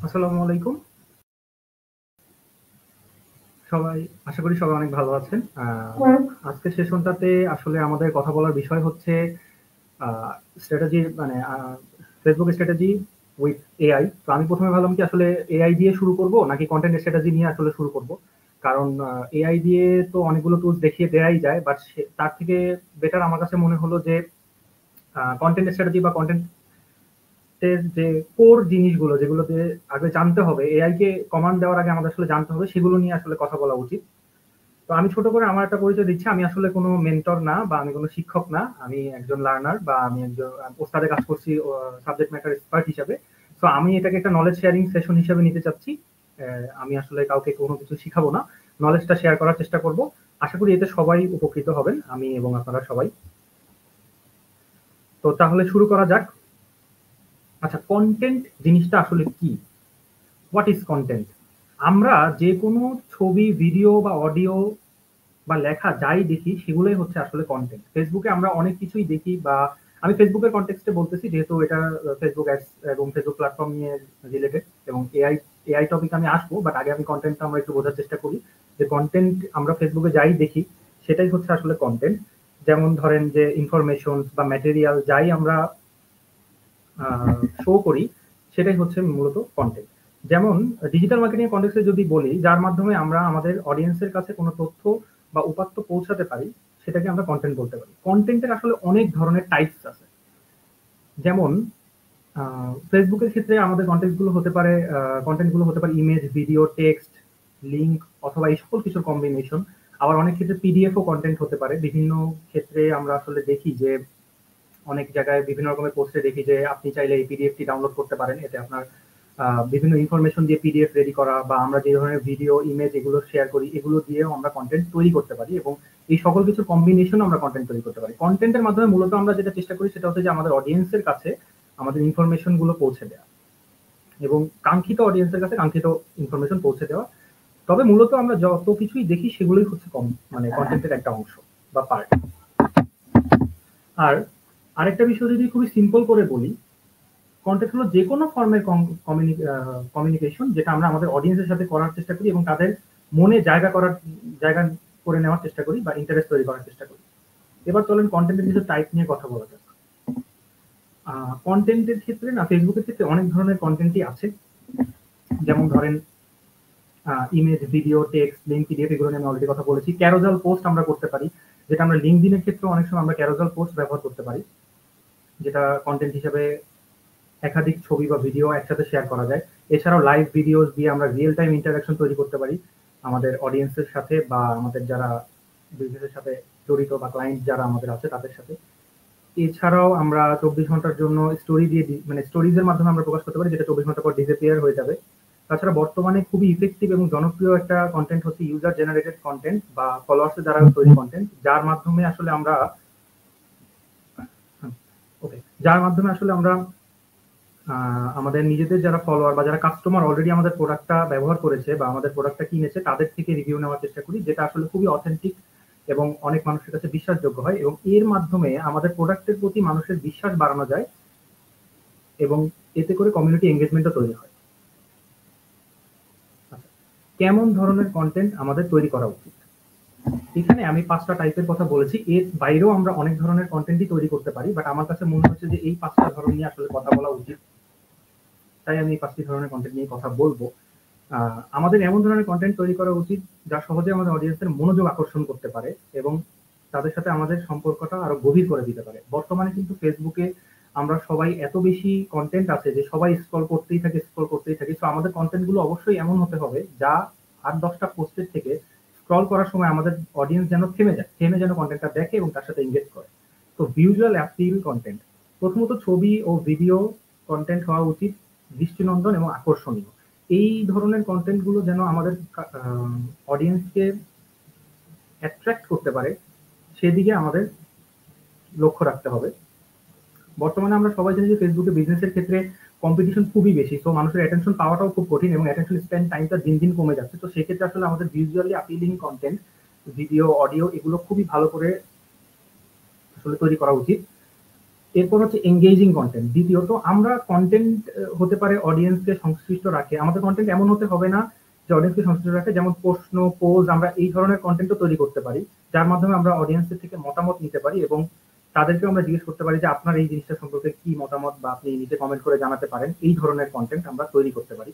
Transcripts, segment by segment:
আসসালামু আলাইকুম। সবাই আশা করি সবাই অনেক ভালো আছেন। আজকের সেশনটাতে আসলে আমাদের কথা বলার বিষয় হচ্ছে আ স্ট্র্যাটেজি মানে Facebook স্ট্র্যাটেজি উইথ এআই। তো আমি ১ম এ ভাবলাম কি আসলে এআই দিয়ে শুরু করব নাকি কনটেন্ট স্ট্র্যাটেজি নিয়ে আসলে শুরু করব। কারণ এআই দিয়ে তো অনেকগুলো টুলস দেখিয়ে দেয়াই যায়। বাট তার থেকে বেটার আমার কাছে মনে হলো যে কনটেন্ট স্ট্র্যাটেজি বা কনটেন্ট এর যে কোর জিনিসগুলো যেগুলো দিয়ে আগে জানতে হবে, এআই কে কমান্ড দেওয়ার আগে আমাদের আসলে জানতে হবে সেগুলো নিয়ে আসলে কথা বলা উচিত। তো আমি ছোট করে আমার একটা পরিচয় দিচ্ছি। আমি আসলে কোনো মেন্টর না বা আমি কোনো শিক্ষক না। আমি একজন লার্নার বা আমি একজন ওস্তাদে কাজ করছি সাবজেক্ট ম্যাটার এক্সপার্ট হিসাবে। সো আমি এটাকে একটা নলেজ শেয়ারিং সেশন হিসেবে নিতে চাচ্ছি। আমি আসলে কাউকে কোনো কিছু শিখাবো না। নলেজটা শেয়ার করার চেষ্টা করব। আশা করি এতে সবাই উপকৃত হবেন। আমি এবং আপনারা সবাই। তো তাহলে শুরু করা যাক। আচ্ছা, কনটেন্ট জিনিসটা আসলে কি? What is content? আমরা যেকোনো ছবি, ভিডিও বা অডিও বা লেখা যাই দেখি সেগুলোই হচ্ছে আসলে কনটেন্ট। ফেসবুকে আমরা অনেক কিছুই দেখি বা আমি ফেসবুকের কনটেক্সটে বলতেছি যেহেতু এটা ফেসবুক অ্যাডস এবং ফেসবুক প্ল্যাটফর্ম নিয়ে রিলেটেড এবং এআই টপিক আমি আসবো। বাট আগে আমি কনটেন্টটা আমরা একটু বোঝার চেষ্টা করি যে কনটেন্ট আমরা ফেসবুকে যাই দেখি সেটাই হচ্ছে আসলে কনটেন্ট। যেমন ধরেন যে ইনফরমেশন বা ম্যাটেরিয়াল যাই আমরা শো করি সেটাই হচ্ছে মূলত কনটেন্ট। যেমন ডিজিটাল মার্কেটিং কনটেক্সটে যদি বলি যার মাধ্যমে আমরা আমাদের অডিয়েন্সের কাছে কোনো তথ্য বা উপাত্ত পৌঁছাতে পারি সেটাকে আমরা কনটেন্ট বলতে পারি। কনটেন্টের আসলে অনেক ধরনের টাইপস আছে। যেমন ফেসবুকের ক্ষেত্রে আমাদের কনটেন্ট গুলো হতে পারে ইমেজ, ভিডিও, টেক্সট, লিঙ্ক অথবা এই সকল কিছুর কম্বিনেশন। আবার অনেক ক্ষেত্রে পিডিএফ ও কনটেন্ট হতে পারে। বিভিন্ন ক্ষেত্রে আমরা আসলে দেখি যে অনেক জায়গায় বিভিন্ন রকমের পোস্টে দেখি যে আপনি চাইলে এই পিডিএফটি ডাউনলোড করতে পারেন। এতে আপনার বিভিন্ন ইনফরমেশন দিয়ে পিডিএফ রেডি করা বা আমরা যে ধরনের ভিডিও, ইমেজ এগুলো শেয়ার করি এগুলো দিয়েও আমরা কনটেন্ট তৈরি করতে পারি এবং এই সকল কিছুর কম্বিনেশনও আমরা কনটেন্ট তৈরি করতে পারি। কনটেন্টের মাধ্যমে মূলত আমরা যেটা চেষ্টা করি সেটা হচ্ছে যে আমাদের অডিয়েন্সের কাছে আমাদের ইনফরমেশন গুলো পৌঁছে দেওয়া এবং কাঙ্ক্ষিত অডিয়েন্সের কাছে কাঙ্ক্ষিত ইনফরমেশন পৌঁছে দেওয়া। তবে মূলত আমরা যত কিছুই দেখি সেগুলোই হচ্ছে মানে কনটেন্টের একটা অংশ বা পার্ট। আর আরেকটা বিষয় যদি খুবই সিম্পল করে বলি, কনটেন্ট হলো যেকোনো ফর্মের কমিউনিকেশন যেটা আমরা আমাদের অডিয়েন্সের সাথে করার চেষ্টা করি এবং তাদের মনে জায়গা করে নেওয়ার চেষ্টা করি বা ইন্টারেস্ট তৈরি করার চেষ্টা করি। এবার চলেন কনটেন্টের কিছু টাইপ নিয়ে কথা বলা যাক। কনটেন্টের ক্ষেত্রে না ফেসবুকের ক্ষেত্রে অনেক ধরনের কনটেন্টই আছে। যেমন ধরেন image, video, text, link, PDF এগুলো নিয়ে আমি অলরেডি কথা বলেছি। ক্যারোজাল পোস্ট আমরা করতে পারি, যেটা আমরা লিঙ্কডইনের ক্ষেত্রে অনেক সময় আমরা ক্যারোজাল পোস্ট ব্যবহার করতে পারি, যেটা কনটেন্ট হিসেবে একাধিক ছবি বা ভিডিও একসাথে শেয়ার করা যায়। এছাড়াও লাইভ ভিডিওস দিয়ে আমরা রিয়েল টাইম ইন্টারাকশন তৈরি করতে পারি আমাদের অডিয়েন্সের সাথে বা আমাদের যারা বিজনেসের সাথে জড়িত বা ক্লায়েন্ট যারা আমাদের আছে তাদের সাথে। এছাড়াও আমরা ২৪ ঘন্টার জন্য স্টোরি দিয়ে মানে স্টোরিজ এর মাধ্যমে আমরা প্রকাশ করতে পারি যেটা ২৪ ঘন্টা পর ডিসঅ্যাপিয়ার হয়ে যাবে। তাছাড়া বর্তমানে খুবই ইফেক্টিভ এবং জনপ্রিয় একটা কনটেন্ট হচ্ছে ইউজার জেনারেটেড কনটেন্ট বা ফলোয়ার্স এর দ্বারা তৈরি কনটেন্ট যার মাধ্যমে আসলে আমরা ওকে যার মাধ্যমে আসলে আমরা আমাদের নিজেদের যারা ফলোয়ার বা যারা কাস্টমার অলরেডি আমাদের প্রোডাক্টটা ব্যবহার করেছে বা আমাদের প্রোডাক্টটা কিনেছে তাদের থেকে রিভিউ নেওয়ার চেষ্টা করি যেটা আসলে খুবই অথেন্টিক এবং অনেক মানুষের কাছে বিশ্বাসযোগ্য হয় এবং এর মাধ্যমে আমাদের প্রোডাক্টের প্রতি মানুষের বিশ্বাস বাড়ানো যায় এবং এতে করে কমিউনিটি এঙ্গেজমেন্টও তৈরি হয়। আচ্ছা, কেমন ধরনের কন্টেন্ট আমাদের তৈরি করা উচিত? এখানে আমি ৫টা টাইপের কথা বলেছি। এর বাইরেও আমরা অনেক ধরনের কন্টেন্টই তৈরি করতে পারি। বাট আমার কাছে মনে হচ্ছে যে এই ৫টা ধরন নিয়ে আসলে কথা বলা উচিত। তাই আমি এই ৫টি ধরনের কনটেন্ট নিয়ে কথা বলবো। আমাদের এমন ধরনের কনটেন্ট তৈরি করা উচিত যা সহজে আমাদের অডিয়েন্সের মনোযোগ আকর্ষণ করতে পারে এবং তাদের সাথে আমাদের সম্পর্কটা আরো গভীর করে দিতে পারে। বর্তমানে কিন্তু ফেসবুকে আমরা সবাই এত বেশি কনটেন্ট আছে যে সবাই স্ক্রল করতেই থাকি। সো আমাদের কনটেন্ট গুলো অবশ্যই এমন হতে হবে যা ৮-১০টা পোস্টের থেকে স্ক্রল করার সময় আমাদের অডিয়েন্স যেন থেমে যায়। থেমে যেন কনটেন্টটা দেখে এবং তার সাথে এনগেজ করে। তো ভিজুয়াল অ্যাপিল কনটেন্ট। প্রথমত ছবি ও ভিডিও কনটেন্ট হওয়া উচিত দৃষ্টিনন্দন এবং আকর্ষণীয়। এই ধরনের কনটেন্ট গুলো যেন আমাদের অডিয়েন্সকে অ্যাট্রাক্ট করতে পারে সেদিকে আমাদের লক্ষ্য রাখতে হবে। বর্তমানে আমরা সবাই জানি যে ফেসবুকে বিজনেসের ক্ষেত্রে কম্পিটিশন খুবই বেশি। তো মানুষের অ্যাটেনশন পাওয়াটাও খুব কঠিন এবং অ্যাটেনশন স্প্যান টাইমটা দিন দিন কমে যাচ্ছে। তো সেক্ষেত্রে আসলে আমাদের visually appealing content, video, audio এগুলো খুবই ভালো করে আসলে তৈরি করা উচিত। এরপর হচ্ছে এঙ্গেজিং কন্টেন্ট। দ্বিতীয়ত আমরা কন্টেন্ট হতে পারে অডিয়েন্সকে সংশ্লিষ্ট রাখে। আমাদের কন্টেন্ট এমন হতে হবে না যে অডিয়েন্সকে সংশ্লিষ্ট রাখে, যেমন প্রশ্ন, পোজ, আমরা এই ধরনের কন্টেন্টও তৈরি করতে পারি যার মাধ্যমে আমরা অডিয়েন্সের থেকে মতামত নিতে পারি এবং তাদেরকেও আমরা জিজ্ঞেস করতে পারি যে আপনার এই জিনিসটা সম্পর্কে কি মতামত, বা আপনি নিচে কমেন্ট করে জানাতে পারেন। এই ধরনের কন্টেন্ট আমরা তৈরি করতে পারি।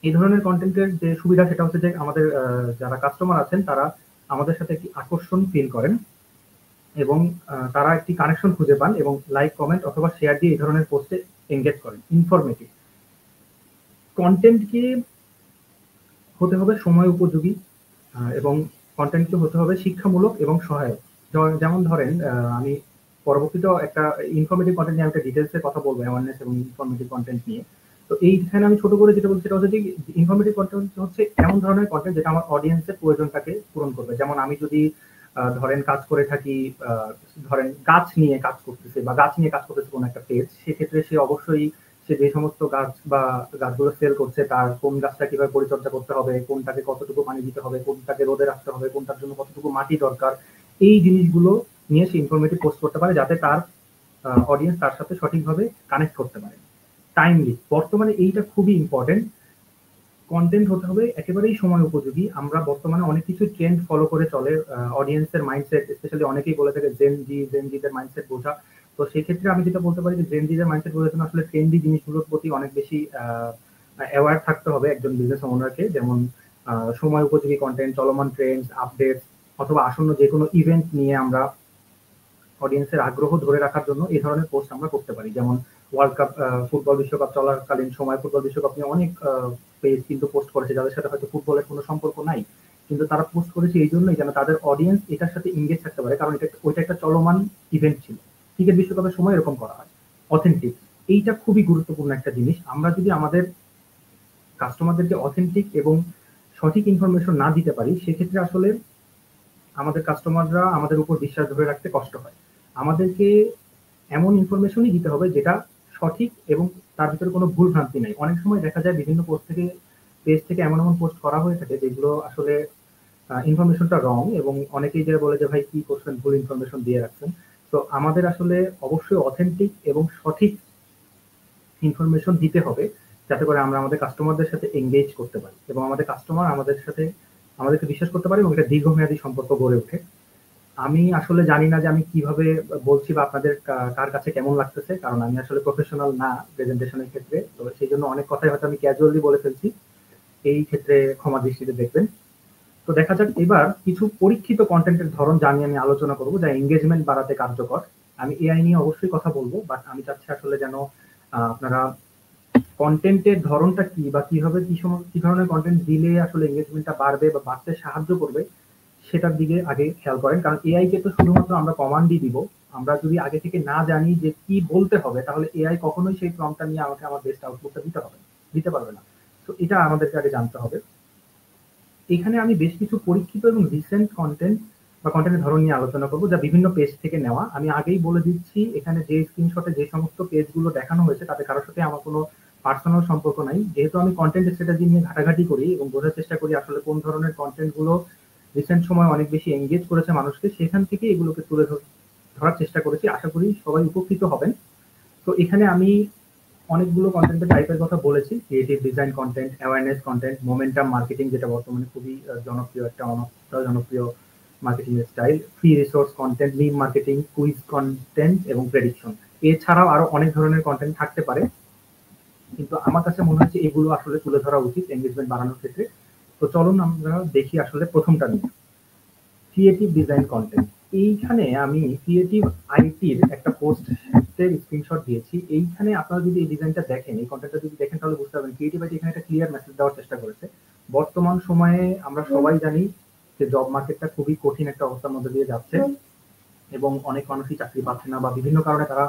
এই ধরনের কন্টেন্টের যে সুবিধা সেটা হচ্ছে যে আমাদের যারা কাস্টমার আছেন তারা আমাদের সাথে একটি আকর্ষণ ফিল করেন এবং তারা একটি কানেকশন খুঁজে পান এবং লাইক, কমেন্ট অথবা শেয়ার দিয়ে এই ধরনের পোস্টে এনগেজ করেন। ইনফরমেটিভ কন্টেন্টকে হতে হবে সময় উপযোগী এবং কন্টেন্টকে হতে হবে শিক্ষামূলক এবং সহায়ক। যেমন ধরেন আমি পরবর্তীতেও একটা ইনফরমেটিভ কন্টেন্ট নিয়ে একটা ডিটেলসে কথা বলবো, অ্যাওয়ারনেস এবং ইনফরমেটিভ কন্টেন্ট নিয়ে। তো এইখানে আমি ছোট করে যেটা বলছি সেটা হচ্ছে যে ইনফরমেটিভ কন্টেন্ট হচ্ছে এমন ধরনের কন্টেন্ট যেটা আমার অডিয়েন্সের প্রয়োজনটাকে পূরণ করবে। যেমন আমি যদি ধরেন কাজ করে থাকি, ধরেন গাছ নিয়ে কাজ করতেছে বা গাছ নিয়ে কাজ করতেছে কোনো একটা পেজ, সেক্ষেত্রে সে অবশ্যই সে যে সমস্ত গাছ বা গাছগুলো সেল করছে তার কোন গাছটা কিভাবে পরিচর্যা করতে হবে, কোনটাকে কতটুকু পানি দিতে হবে, কোনটাকে রোদে রাখতে হবে, কোনটার জন্য কতটুকু মাটি দরকার, এই জিনিসগুলো নিয়ে সে ইনফরমেটিভ পোস্ট করতে পারে যাতে তার অডিয়েন্স তার সাথে সঠিকভাবে কানেক্ট করতে পারে। টাইমলি, বর্তমানে এইটা খুবই ইম্পর্টেন্ট। কন্টেন্ট হতে হবে একেবারেই সময় উপযোগী। আমরা বর্তমানে অনেক কিছু ট্রেন্ড ফলো করে চলে, অডিয়েন্সের মাইন্ডসেট, স্পেশালি অনেকেই বলে থাকে জেন জিদের মাইন্ডসেট বোঝা। তো সেই ক্ষেত্রে আমি যেটা বলতে পারি যে জেন জিদের মাইন্ডসেট বোঝার জন্য আসলে ট্রেন্ডি জিনিসগুলোর প্রতি অনেক বেশি অ্যাওয়ার থাকতে হবে একজন বিজনেস ওনারকে। যেমন সময় উপযোগী কন্টেন্ট, চলমান ট্রেন্ডস, আপডেট অথবা আসন্ন যে কোনো ইভেন্ট নিয়ে আমরা অডিয়েন্সের আগ্রহ ধরে রাখার জন্য এই ধরনের পোস্ট আমরা করতে পারি। যেমন ওয়ার্ল্ড কাপ, ফুটবল বিশ্বকাপ চলাকালীন সময় ফুটবল বিশ্বকাপ নিয়ে অনেক পেজ কিন্তু পোস্ট করেছে যাদের সাথে হয়তো ফুটবলের কোনো সম্পর্ক নাই, কিন্তু তারা পোস্ট করেছে এই জন্যই যেন তাদের অডিয়েন্স এটার সাথে এঙ্গেজ থাকতে পারে, কারণ ওইটা একটা চলমান ইভেন্ট ছিল। ক্রিকেট বিশ্বকাপের সময় এরকম করা হয়। অথেন্টিক, এইটা খুবই গুরুত্বপূর্ণ একটা জিনিস। আমরা যদি আমাদের কাস্টমারদেরকে অথেন্টিক এবং সঠিক ইনফরমেশন না দিতে পারি, সেক্ষেত্রে আসলে আমাদের কাস্টমাররা আমাদের উপর বিশ্বাস ধরে রাখতে কষ্ট হয়। আমাদেরকে এমন ইনফরমেশনই দিতে হবে যেটা সঠিক এবং তার ভিতরে কোনো ভুল ভ্রান্তি নাই। অনেক সময় দেখা যায় বিভিন্ন পোস্ট থেকে, পেজ থেকে এমন এমন পোস্ট করা হয়ে থাকে যেগুলো আসলে ইনফরমেশনটা রং, এবং অনেকেই যে বলে যে ভাই কি করছেন, ভুল ইনফরমেশন দিয়ে রাখছেন। তো আমাদের আসলে অবশ্যই অথেন্টিক এবং সঠিক ইনফরমেশন দিতে হবে যাতে করে আমরা আমাদের কাস্টমারদের সাথে এঙ্গেজ করতে পারি এবং আমাদের কাস্টমার আমাদের সাথে আমাদেরকে বিশ্বাস করতে পারে এবং একটা দীর্ঘমেয়াদী সম্পর্ক গড়ে ওঠে। আমি আসলে জানি না যে আমি কিভাবে বলছি বা আপনাদের কার কাছে কেমন লাগতেছে, কারণ আমি আসলে প্রফেশনাল না প্রেজেন্টেশনের ক্ষেত্রে। তো সেই জন্য অনেক কথাই হয়তো আমি ক্যাজুয়ালি বলে ফেলছি, এই ক্ষেত্রে ক্ষমা দৃষ্টিতে দেখবেন। তো দেখা যাক এবার কিছু পরীক্ষিত কন্টেন্টের ধরন যা নিয়ে আমি আলোচনা করব, যা এঙ্গেজমেন্ট বাড়াতে কার্যকর। আমি এআই নিয়ে অবশ্যই কথা বলবো, বাট আমি চাচ্ছি আসলে যেন আপনারা কন্টেন্টের ধরনটা কি বা কিভাবে কি ধরনের কন্টেন্ট দিলে আসলে এঙ্গেজমেন্টটা বাড়বে বা বাড়তে সাহায্য করবে সেটার দিকে আগে খেয়াল করেন। কারণ এআই কে তো শুধুমাত্র আমরা কমান্ডই দিব। আমরা যদি আগে থেকে না জানি যে কি বলতে হবে, তাহলে এআই কখনোই সেই প্রম্পটটা নিয়ে আমাকে আমার বেস্ট আউটপুটটা দিতে পারবে না। তো এটা আমাদেরকে আগে জানতে হবে। এখানে আমি বেশ কিছু পরীক্ষিত এবং রিসেন্ট কন্টেন্ট বা কন্টেন্টের ধরন নিয়ে আলোচনা করব যা বিভিন্ন পেজ থেকে নেওয়া। আমি আগেই বলে দিচ্ছি, এখানে যে স্ক্রিনশটে যে সমস্ত পেজগুলো দেখানো হয়েছে তাতে কারোর সাথে আমার কোনো পার্সোনাল সম্পর্ক নাই। যেহেতু আমি কন্টেন্ট স্ট্র্যাটেজি নিয়ে ঘাটাঘাটি করি এবং বোঝার চেষ্টা করি আসলে কোন ধরনের কন্টেন্ট গুলো রিসেন্ট সময় অনেক বেশি এঙ্গেজ করেছে মানুষকে, সেখান থেকে এগুলোকে তুলে ধরার চেষ্টা করেছি। আশা করি সবাই উপকৃত হবেন। তো এখানে আমি অনেকগুলো কন্টেন্টের টাইপের কথা বলেছি: creative design content, awareness content, momentum marketing যেটা বর্তমানে খুবই জনপ্রিয় একটা অনেকটা জনপ্রিয় marketing style, free resource content, meme marketing, quiz content এবং প্রেডিকশন। এছাড়াও আরো অনেক ধরনের কন্টেন্ট থাকতে পারে, কিন্তু আমার কাছে মনে হচ্ছে এগুলো আসলে তুলে ধরা উচিত এঙ্গেজমেন্ট বাড়ানোর ক্ষেত্রে। তো চলুন আমরা দেখি আসলে প্রথমটা নিয়ে, ক্রিয়েটিভ ডিজাইন কন্টেন্ট। এইখানে আমি ক্রিয়েটিভ আইটির একটা পোস্টের স্ক্রিনশট দিয়েছি। এইখানে আপনারা যদি এই ডিজাইনটা দেখেন, এই কন্টেন্টটা যদি দেখেন তাহলে বুঝতে পারবেন ক্রিয়েটিভ আইটি এখানে একটা ক্লিয়ার মেসেজ দেওয়ার চেষ্টা করেছে। বর্তমান সময়ে আমরা সবাই জানি যে জব মার্কেটটা খুবই কঠিন একটা অবস্থার মধ্যে দিয়ে যাচ্ছে এবং অনেক মানুষই চাকরি পাচ্ছে না, বা বিভিন্ন কারণে তারা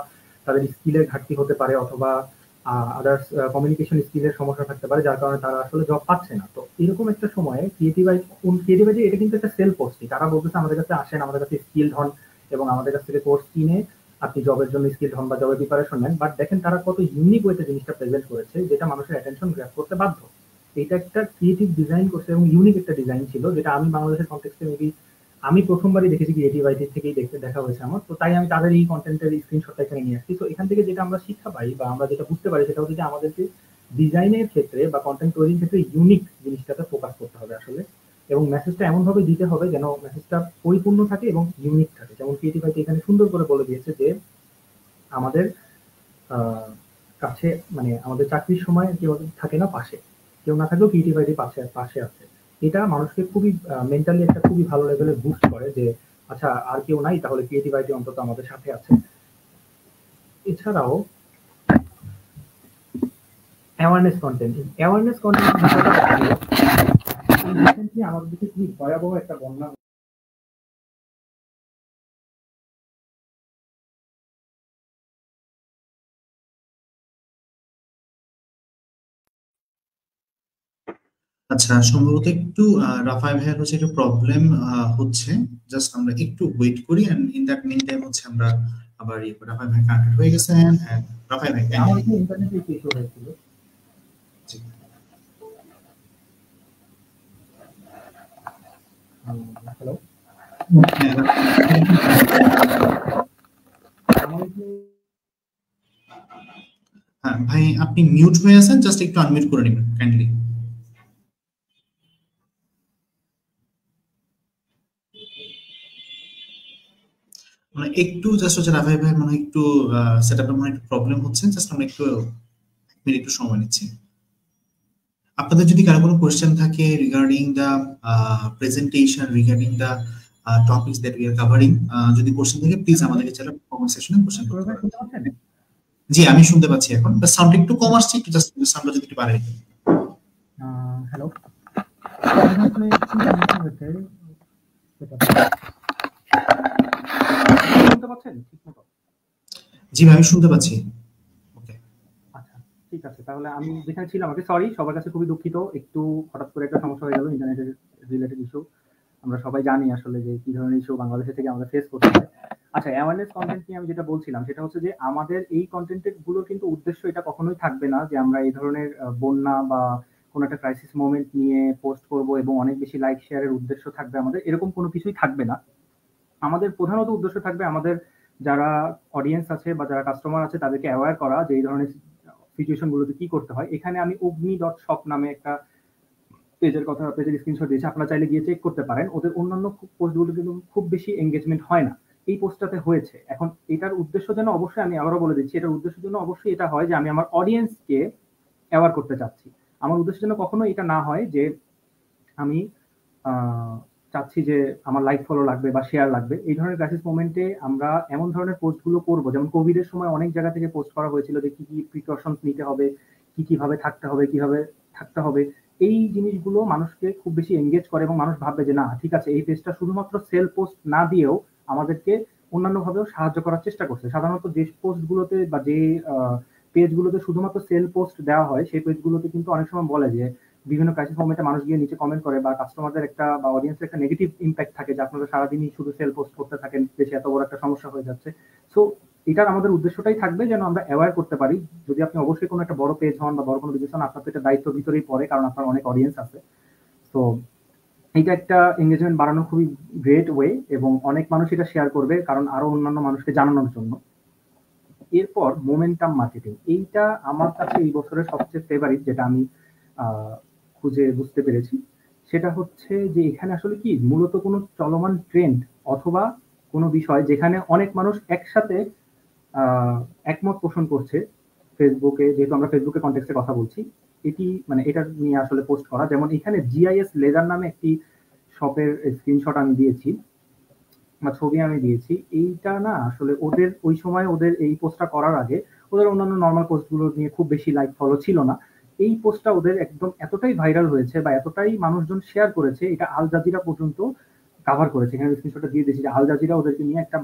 তাদের স্কিলের ঘাটতি হতে পারে অথবা আদার্স কমিউনিকেশন স্কিলের সমস্যা থাকতে পারে, যার কারণে তারা আসলে জব পাচ্ছে না। তো এরকম একটা সময়ে ক্রিয়েটিভ আইটি এটা কিন্তু একটা সেল পোস্টই। তারা বলতেছে আমাদের কাছে আসেন, আমাদের কাছে স্কিল হন এবং আমাদের কাছ থেকে কোর্স কিনে আপনি জবের জন্য স্কিল হন বা জবের প্রিপারেশন নেন। বাট দেখেন তারা কত ইউনিক ওয়েতে জিনিসটা প্রেজেন্ট করেছে যেটা মানুষের অ্যাটেনশন গ্র্যাব করতে বাধ্য। এটা একটা ক্রিয়েটিভ ডিজাইন করছে এবং ইউনিক একটা ডিজাইন ছিল, যেটা আমি বাংলাদেশের কনটেক্সটে মেবি আমি প্রথমবারই দেখেছি ক্রিয়েটিভ আইটি থেকেই দেখা হয়েছে আমার, তো তাই আমি তাদের এই কন্টেন্টের স্ক্রিনশটটা এখানে নিয়ে আসছি। তো এখান থেকে যেটা আমরা শিক্ষা পাই বা আমরা যেটা বুঝতে পারি সেটা হচ্ছে যে আমাদেরকে ডিজাইনের ক্ষেত্রে বা কন্টেন্ট তৈরির ক্ষেত্রে ইউনিক জিনিসটাতে ফোকাস করতে হবে আসলে, এবং মেসেজটা এমন ভাবে দিতে হবে যেন মেসেজটা পরিপূর্ণ থাকে এবং ইউনিক থাকে। যেমন ক্রিয়েটিভ আইটি এখানে সুন্দর করে বলে দিয়েছে যে আমাদের আহ, কাছে মানে আমাদের চাকরির সময় কেউ থাকে না পাশে, কেউ না থাকলেও ক্রিয়েটিভ আইটি পাশে পাশে আছে। এটা মানুষকে খুবই মেন্টালি একটা খুবই ভালো লেভেলে বুস্ট করে যে আচ্ছা আর কেউ নাই, তাহলে ক্রিয়েটিভ আইটি অন্তত আমাদের সাথে আছে। এছাড়াও awareness content, awareness content recently আমাদের দেশে খুবই ভয়াবহ একটা বন্যা। আচ্ছা, সম্ভবত একটু রাফায় ভাইয়ের হচ্ছে একটু প্রবলেম হচ্ছে। জাস্ট আমরা একটু ওয়েট করি, and in that meantime হচ্ছে আমরা আবার রাফায় ভাই কানেক্ট হয়ে গেছেন। রাফায় ভাই আমার কাইন্ডলি। এখানে ইন্টারনেটে একটু ইস্যু হয়েছিল। হ্যালো, আমার এখানে হ্যাঁ ভাই, আপনি মিউট হয়ে আছেন, জাস্ট একটু আনমিউট করে নেবেন কাইন্ডলি। মানে একটু জাস্ট হচ্ছে রাফায় ভাই মনে হয় একটু সেটআপের মনে হয় একটু প্রবলেম হচ্ছে। জাস্ট আমরা একটু মিনিট একটু সময় নিচ্ছি। আপনাদের যদি কারো কোনো কোয়েশ্চেন থাকে regarding the presentation, regarding the topics that we are covering, যদি কোশ্চেন থাকে প্লিজ হ্যালো, আমাদেরকে চ্যানেল কমেন্ট সেকশনে কোশ্চেন করতে ভাই পারেন। শুনতে পাচ্ছেন? জি, আমি শুনতে পাচ্ছি এখন। বাট সাউন্ড একটু কম আসছে, একটু জাস্ট সাউন্ডটা যদি একটু বাড়াই দিতেন। হ্যালো, আসলে কি সমস্যা হয়েছে সেটা শুনতে পাচ্ছেন ঠিক মতো? জি ভাই, আমি শুনতে পাচ্ছি। ওকে। আচ্ছা, ঠিক আছে। তাহলে আমি যেখানে ছিলাম আগে, সরি সবার কাছে খুবই দুঃখিত। একটু হঠাৎ করে একটা সমস্যা হয়ে গেল ইন্টারনেটের রিলেটেড ইস্যু। আমরা সবাই জানি আসলে যে কি ধরনের ইস্যু বাংলাদেশে থেকে আমাদের ফেস করতে হয়। আচ্ছা, অ্যাওয়ারনেস কনটেন্ট নিয়ে আমি যেটা বলছিলাম সেটা হচ্ছে যে আমাদের এই কনটেন্ট গুলোর কিন্তু উদ্দেশ্য এটা কখনোই থাকবে না যে আমরা এই ধরনের বন্যা বা কোনো একটা ক্রাইসিস মোমেন্ট নিয়ে পোস্ট করব এবং অনেক বেশি লাইক শেয়ারের উদ্দেশ্য থাকবে আমাদের, এরকম কোনো কিছুই থাকবে না। আমাদের প্রধানত উদ্দেশ্য থাকবে আমাদের যারা অডিয়েন্স আছে বা যারা কাস্টমার আছে তাদেরকে অ্যাওয়্যার করা যে এই ধরনের সিচুয়েশন গুলোতে কি করতে হয়। এখানে আমি অগ্নি ডট শপ নামে একটা পেজের স্ক্রিনশট দিয়েছি, আপনারা চাইলে গিয়ে চেক করতে পারেন। ওদের অন্যান্য পোস্টগুলো কিন্তু খুব বেশি এঙ্গেজমেন্ট হয় না, এই পোস্টটাতে হয়েছে। এখন এটার উদ্দেশ্য যেন অবশ্যই, আমি আবারও বলে দিচ্ছি, এটার উদ্দেশ্য যেন অবশ্যই এটা হয় যে আমি আমার অডিয়েন্সকে অ্যাওয়ার করতে চাচ্ছি। আমার উদ্দেশ্য যেন কখনো এটা না হয় যে আমি চাচ্ছি যে আমার লাইক ফলো লাগবে বা শেয়ার লাগবে। এই ধরনের ক্রাইসিস মোমেন্টে আমরা এমন ধরনের পোস্টগুলো করব, যেমন কোভিড এর সময় অনেক জায়গা থেকে পোস্ট করা হয়েছিল যে কি কি প্রিকশনস নিতে হবে, কি কিভাবে থাকতে হবে, কিভাবে থাকতে হবে। এই জিনিসগুলো মানুষকে খুব বেশি এঙ্গেজ করে এবং মানুষ ভাববে যে না ঠিক আছে, এই পেজটা শুধুমাত্র সেল পোস্ট না দিয়েও আমাদেরকে অন্যান্য ভাবেও সাহায্য করার চেষ্টা করছে। সাধারণত যে পোস্টগুলোতে বা যে পেজগুলোতে শুধুমাত্র সেল পোস্ট দেওয়া হয় সেই পেজগুলোতে কিন্তু অনেক সময় বলে যে বিভিন্ন ক্রাইসিস মোমেন্টে মানুষ গিয়ে নিচে কমেন্ট করে বা কাস্টমারদের একটা বা অডিয়েন্সের একটা নেগেটিভ ইম্প্যাক্ট থাকে যে আপনারা সারাদিনই শুধু সেল পোস্ট করতে থাকেন, দেশে এত বড় একটা সমস্যা হয়ে যাচ্ছে। সো এটার আমাদের উদ্দেশ্যটাই থাকবে যেন আমরা অ্যাওয়্যার করতে পারি। যদি আপনি অবশ্যই কোনো একটা বড় পেজ হন বা বড় কোনো বিজনেস হন, আপনার তো এটা দায়িত্ব ভিতরেই পড়ে, কারণ আপনার অনেক অডিয়েন্স আছে। তো এটা একটা এঙ্গেজমেন্ট বাড়ানোর খুবই গ্রেট ওয়ে এবং অনেক মানুষ এটা শেয়ার করবে কারণ আরো অন্যান্য মানুষকে জানানোর জন্য। এরপর মোমেন্টাম মার্কেটিং, এইটা আমার কাছে এই বছরের সবচেয়ে ফেভারিট, যেটা আমি খুঁজে বুঝতে পেরেছি। সেটা হচ্ছে যে এখানে আসলে কি মূলত কোনো চলমান ট্রেন্ড অথবা কোনো বিষয় যেখানে অনেক মানুষ একসাথে একমত পোষণ করছে ফেসবুকে, যেহেতু আমরা ফেসবুকে কন্টেক্সটে কথা বলছি, এটি মানে এটা নিয়ে আসলে পোস্ট করা। যেমন এখানে জিআইএস লেজার নামে একটি শপের স্ক্রিনশট আমি দিয়েছি বা ছবি আমি দিয়েছি। এইটা না আসলে ওদের ওই সময় ওদের এই পোস্টটা করার আগে ওদের অন্যান্য নরমাল পোস্টগুলো নিয়ে খুব বেশি লাইক ফলো ছিল না। এই পোস্টটা ওদের একদম এতটাই ভাইরাল হয়েছে বা এতটাই মানুষজন শেয়ার করেছে, এটা আল জাজিরা পর্যন্ত কাভার করেছে। এখানে স্ক্রিনশটটা দিয়ে দিয়েছি যে আল জাজিরা ওদেরকে নিয়ে একটা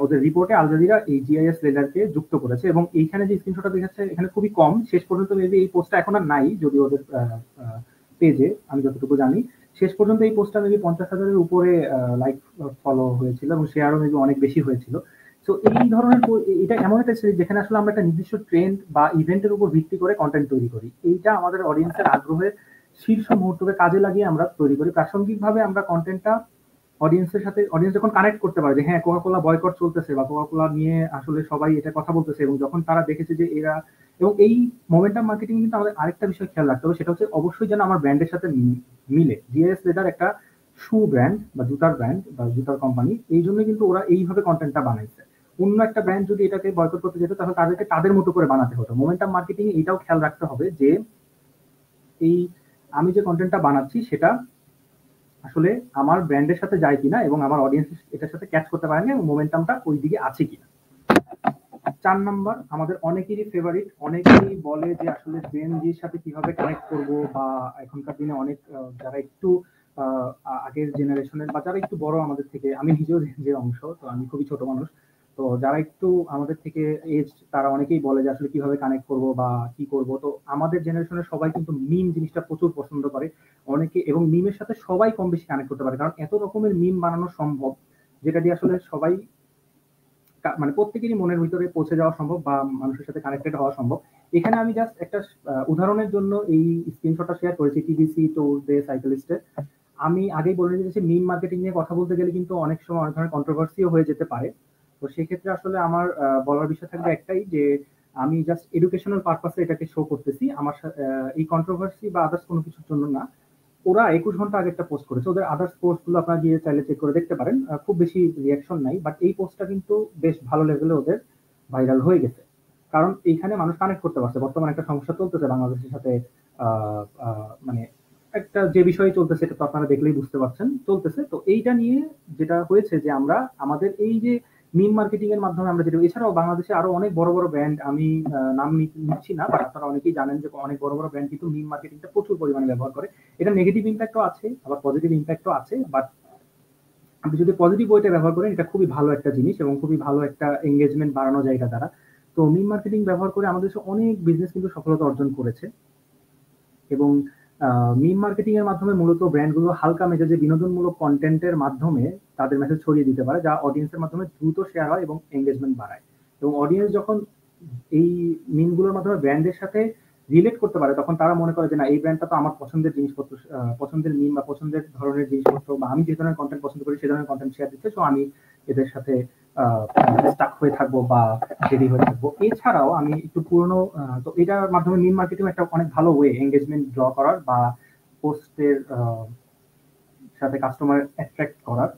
ওদের রিপোর্টে আল জাজিরা এই জিআইএস লেজারকে যুক্ত করেছে এবং এইখানে যে স্ক্রিনশটটা দেখাচ্ছে এখানে খুবই কম, শেষ পর্যন্ত মেবি এই পোস্টটা এখন আর নাই যদি ওদের পেজে, আমি যতটুকু জানি শেষ পর্যন্ত এই পোস্টটা মেবি 50,000-এর উপরে লাইক ফলো হয়েছিল এবং শেয়ারও মেবি অনেক বেশি হয়েছিল। তো এই ধরনের এটা এমন একটা সিরিজ যেখানে আসলে আমরা একটা নির্দিষ্ট ট্রেন্ড বা ইভেন্টের উপর ভিত্তি করে কন্টেন্ট তৈরি করি। এইটা আমাদের অডিয়েন্সের আগ্রহের শীর্ষ মুহূর্তকে কাজে লাগিয়ে আমরা তৈরি করি। প্রাসঙ্গিকভাবে আমরা কন্টেন্টটা অডিয়েন্সের সাথে, অডিয়েন্স যখন কানেক্ট করতে পারে যে হ্যাঁ, কোকা-কোলা বয়কট চলতেছে বা কোকা-কোলা নিয়ে আসলে সবাই এটা কথা বলতেছে, এবং যখন তারা দেখেছে যে এরা, এবং এই মোমেন্টাম মার্কেটিং কিন্তু আমাদের আরেকটা বিষয় খেয়াল রাখতে হবে, সেটা হচ্ছে অবশ্যই যেন আমার ব্র্যান্ডের সাথে মিলে। জিএস লেদার একটা শু ব্র্যান্ড বা জুতার ব্র্যান্ড বা জুতার কোম্পানি, এই জন্য কিন্তু ওরা এইভাবে কন্টেন্টটা বানাইছে। অন্য একটা ব্র্যান্ড যদি এটাকে বয়কট করতে যেত তাহলে তাদেরকে তাদের মতো করে বানাতে হতো। মোমেন্টাম মার্কেটিং এটাও খেয়াল রাখতে হবে যে এই আমি যে কন্টেন্টটা বানাচ্ছি সেটা আসলে আমার ব্র্যান্ডের সাথে যায় কিনা এবং আমার অডিয়েন্স এটার সাথে ক্যাচ করতে পারে না এবং মোমেন্টামটা ওই দিকে আছে কিনা। 4 নাম্বার, আমাদের অনেকেরই ফেভারিট, অনেকেই বলে যে আসলে জেন জির সাথে কিভাবে কানেক্ট করব, বা এখনকার দিনে অনেক যারা একটু আগের জেনারেশনের বা যারা একটু বড় আমাদের থেকে, আমি নিজেও জেন জির অংশ, তো আমি খুবই ছোট মানুষ, তো যারা একটু আমাদের থেকে এজ, তারা অনেকেই বলে যে আসলে কিভাবে কানেক্ট করব বা কি করব। তো আমাদের জেনারেশনের সবাই কিন্তু মিম জিনিসটা প্রচুর পছন্দ করে অনেকে, এবং মিমের সাথে সবাই কম বেশি কানেক্ট করতে পারে, কারণ এত রকমের মিম বানানো সম্ভব যেটা দিয়ে আসলে সবাই মানে প্রত্যেকেরই মনের ভিতরে পৌঁছে যাওয়া সম্ভব বা মানুষের সাথে কানেক্টেড হওয়া সম্ভব। এখানে আমি জাস্ট একটা উদাহরণের জন্য এই স্ক্রিনশটটা শেয়ার করেছি, টিবিসি ট্যুর ডে সাইকেলিস্টের। আমি আগেই বলে দিয়েছি, মিম মার্কেটিং নিয়ে কথা বলতে গেলে কিন্তু অনেক সময় অনেক ধরনের কন্ট্রোভার্সিও হয়ে যেতে পারে। তো সেক্ষেত্রে আসলে আমার বলার বিষয় থাকবে একটাই, যে আমি জাস্ট এডুকেশনাল পারপাসে এটাকে শো করতেছি, আমার এই কন্ট্রোভার্সি বা আদার্স কোনো কিছুর জন্য না। ওরা 21 ঘন্টা আগে একটা পোস্ট করেছে, ওদের আদার্স পোস্ট গুলো আপনারা গিয়ে চাইলে চেক করে দেখতে পারেন, খুব বেশি রিয়াকশন নাই, বাট এই পোস্টটা কিন্তু বেশ ভালো লেভেলে ওদের ভাইরাল হয়ে গেছে, কারণ এইখানে মানুষ কানেক্ট করতে পারছে। বর্তমানে একটা সমস্যা চলতেছে বাংলাদেশের সাথে, মানে একটা যে বিষয় চলতেছে এটা তো আপনারা দেখলেই বুঝতে পারছেন চলতেছে। তো এইটা নিয়ে যেটা হয়েছে যে আমরা আমাদের এই যে মিম মার্কেটিং এর মাধ্যমে আমরা যেটা, এছাড়াও বাংলাদেশে আরো অনেক বড় বড় ব্র্যান্ড, আমি নাম নিচ্ছি না, বাট আপনারা অনেকেই জানেন যে অনেক বড় বড় ব্র্যান্ড কিন্তু মিম মার্কেটিংটা প্রচুর পরিমাণে ব্যবহার করে। এটা নেগেটিভ ইম্প্যাক্টও আছে, আবার পজিটিভ ইম্প্যাক্টও আছে, বাট আপনি যদি পজিটিভ ওয়েতে ব্যবহার করেন এটা খুবই ভালো একটা জিনিস এবং খুবই ভালো একটা এঙ্গেজমেন্ট বাড়ানো যায় এটা দ্বারা। তো মিম মার্কেটিং ব্যবহার করে আমাদের দেশে অনেক বিজনেস কিন্তু সফলতা অর্জন করেছে, এবং মিম মার্কেটিং এর মাধ্যমে মূলত ব্র্যান্ডগুলো হালকা মেজাজে বিনোদনমূলক কন্টেন্টের মাধ্যমে তাদের মেসেজ ছড়িয়ে দিতে পারে, যা অডিয়েন্সের মাধ্যমে দ্রুত শেয়ার হয় এবং এঙ্গেজমেন্ট বাড়ায়। এবং অডিয়েন্স যখন এই মিমগুলোর মাধ্যমে ব্র্যান্ডের সাথে রিলেট করতে পারে, তখন তারা মনে করে যে না, এই ব্র্যান্ডটা তো আমার পছন্দের জিনিসপত্র, পছন্দের মিম বা পছন্দের ধরনের জিনিসপত্র, বা আমি যে ধরনের কন্টেন্ট পছন্দ করি সে ধরনের কন্টেন্ট শেয়ার দিচ্ছে, তো আমি এদের সাথে স্টাক হয়ে থাকবো বা রেডি হয়ে থাকবো। এছাড়াও আমি একটু পুরনো, তো এটার মাধ্যমে মিম মার্কেটিং একটা অনেক ভালো ওয়ে এঙ্গেজমেন্ট ড্র করার বা পোস্টের সাথে কাস্টমার অ্যাট্রাক্ট করার।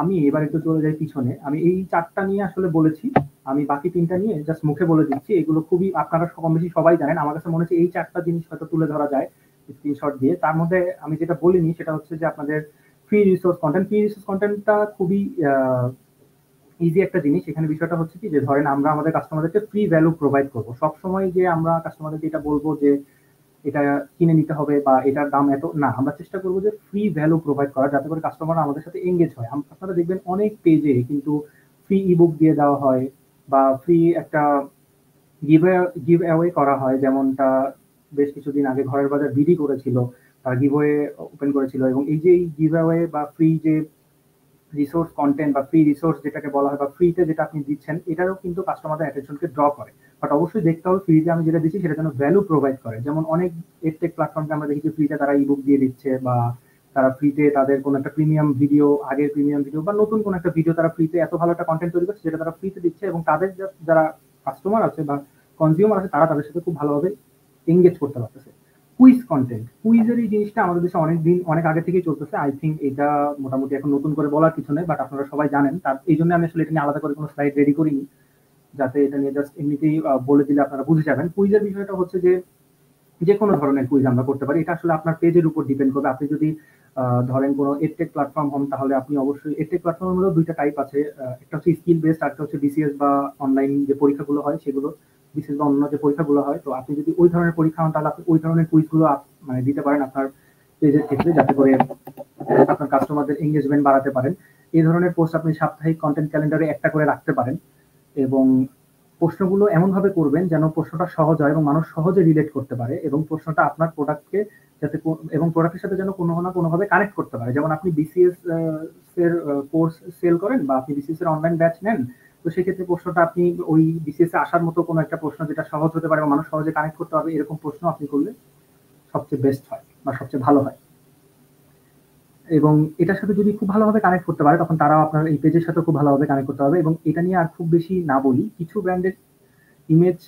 আমি এবার একটু চলে যাই পিছনে, আমি এই 4টা নিয়ে আসলে বলেছি, আমি বাকি 3টা নিয়ে জাস্ট মুখে বলে দিচ্ছি। এগুলো খুবই আপনারা কম বেশি সবাই জানেন, আমার কাছে মনে হচ্ছে এই 4টা জিনিস হয়তো তুলে ধরা যায় স্ক্রিনশট দিয়ে। তার মধ্যে আমি যেটা বলিনি সেটা হচ্ছে যে আপনাদের free resource content. Free resource কন্টেন্টটা খুবই ইজি একটা জিনিস। এখানে বিষয়টা হচ্ছে কি, যে ধরেন আমরা আমাদের কাস্টমারদেরকে ফ্রি ভ্যালু প্রোভাইড করবো। সবসময় যে আমরা কাস্টমারদেরকে এটা বলবো যে এটা কিনে নিতে হবে বা এটার দাম এত না, আমরা চেষ্টা করবো যে ফ্রি ভ্যালু প্রোভাইড করা, যাতে করে কাস্টমার আমাদের সাথে এঙ্গেজ হয়। আপনারা দেখবেন অনেক পেজে কিন্তু ফ্রি ইবুক দিয়ে দেওয়া হয় বা ফ্রি একটা গিভ অ্যাওয়ে করা হয়, যেমনটা বেশ কিছুদিন আগে ঘরের বাজার বিডি করেছিল, তারা গিভ অ্যাওয়ে ওপেন করেছিল। এবং এই যে গিভ অ্যাওয়ে বা ফ্রি যে রিসোর্স কন্টেন্ট বা ফ্রি রিসোর্স যেটাকে বলা হয় বা ফ্রিতে যেটা আপনি দিচ্ছেন, এটারও কিন্তু কাস্টমারদের অ্যাটেনশনকে ড্র করে। বাট অবশ্যই দেখতে হবে ফ্রিতে আমি যেটা দিচ্ছি সেটা যেন ভ্যালু প্রোভাইড করে। যেমন অনেক এডটেক প্ল্যাটফর্মকে আমরা দেখি ফ্রিতে তারা ইবুক দিয়ে দিচ্ছে, বা তারা ফ্রিতে তাদের কোনো একটা প্রিমিয়াম ভিডিও, আগের প্রিমিয়াম ভিডিও বা নতুন কোনো একটা ভিডিও তারা ফ্রিতে এত ভালো একটা কন্টেন্ট তৈরি করছে যেটা তারা ফ্রিতে দিচ্ছে, এবং তাদের যারা কাস্টমার আছে বা কনজিউমার আছে তারা তাদের সাথে খুব ভালোভাবে এঙ্গেজ করতে পারতেছে। কুইজ কন্টেন্ট, কুইজের এই জিনিসটা আমাদের দেশে অনেক আগে থেকেই চলতেছে। আই থিঙ্ক এটা মোটামুটি এখন নতুন করে বলার কিছু নেই, বাট আপনারা সবাই জানেন। তার এই জন্য আমি আসলে এটা নিয়ে আলাদা করে কোনো স্লাইড রেডি করিনি, যাতে এটা নিয়ে জাস্ট এমনিতেই বলে দিলে আপনারা বুঝে যাবেন। কুইজের বিষয়টা হচ্ছে যে যে কোনো ধরনের কুইজ আমরা করতে পারি, এটা আসলে আপনার পেজের উপর ডিপেন্ড করবে। আপনি যদি ধরেন কোনো এডটেক প্ল্যাটফর্ম হন, তাহলে আপনি অবশ্যই, এডটেক প্ল্যাটফর্মের মধ্যে 2টা টাইপ আছে, একটা হচ্ছে স্কিল বেসড, আর একটা হচ্ছে বিসিএস বা অনলাইন যে পরীক্ষাগুলো হয় সেগুলো, বিসিএস বা অন্য যে পরীক্ষাগুলো হয়। তো আপনি যদি ওই ধরনের পরীক্ষা হন তাহলে আপনি ওই ধরনের কুইজগুলো মানে দিতে পারেন আপনার পেজের ক্ষেত্রে, যাতে করে আপনার কাস্টমারদের এঙ্গেজমেন্ট বাড়াতে পারেন। এই ধরনের পোস্ট আপনি সাপ্তাহিক কন্টেন্ট ক্যালেন্ডারে একটা করে রাখতে পারেন, এবং প্রশ্নগুলো এমনভাবে করবেন যেন প্রশ্নটা সহজ হয় এবং মানুষ সহজে রিলেট করতে পারে, এবং প্রশ্নটা আপনার প্রোডাক্টকে যাতে এবং প্রোডাক্টের সাথে যেন কোনো না কোনোভাবে কানেক্ট করতে পারে। যেমন আপনি বিসিএস এর কোর্স সেল করেন বা আপনি বিসিএস এর অনলাইন ব্যাচ নেন, তো সেক্ষেত্রে প্রশ্নটা আপনি ওই বিসিএস এ আসার মতো কোনো একটা প্রশ্ন যেটা সহজ হতে পারে এবং মানুষ সহজে কানেক্ট করতে পারবে, এরকম প্রশ্ন আপনি করলে সবচেয়ে বেস্ট হয়। বা সবচেয়ে ভালো হয়। এবং এটার সাথে যদি খুব ভালোভাবে কানেক্ট করতে পারে তখন তারাও আপনার এই পেজের সাথে খুব ভালোভাবে কানেক্ট করতে হবে। এবং এটা নিয়ে আর খুব বেশি না বলি, কিছু ব্র্যান্ডের ইমেজ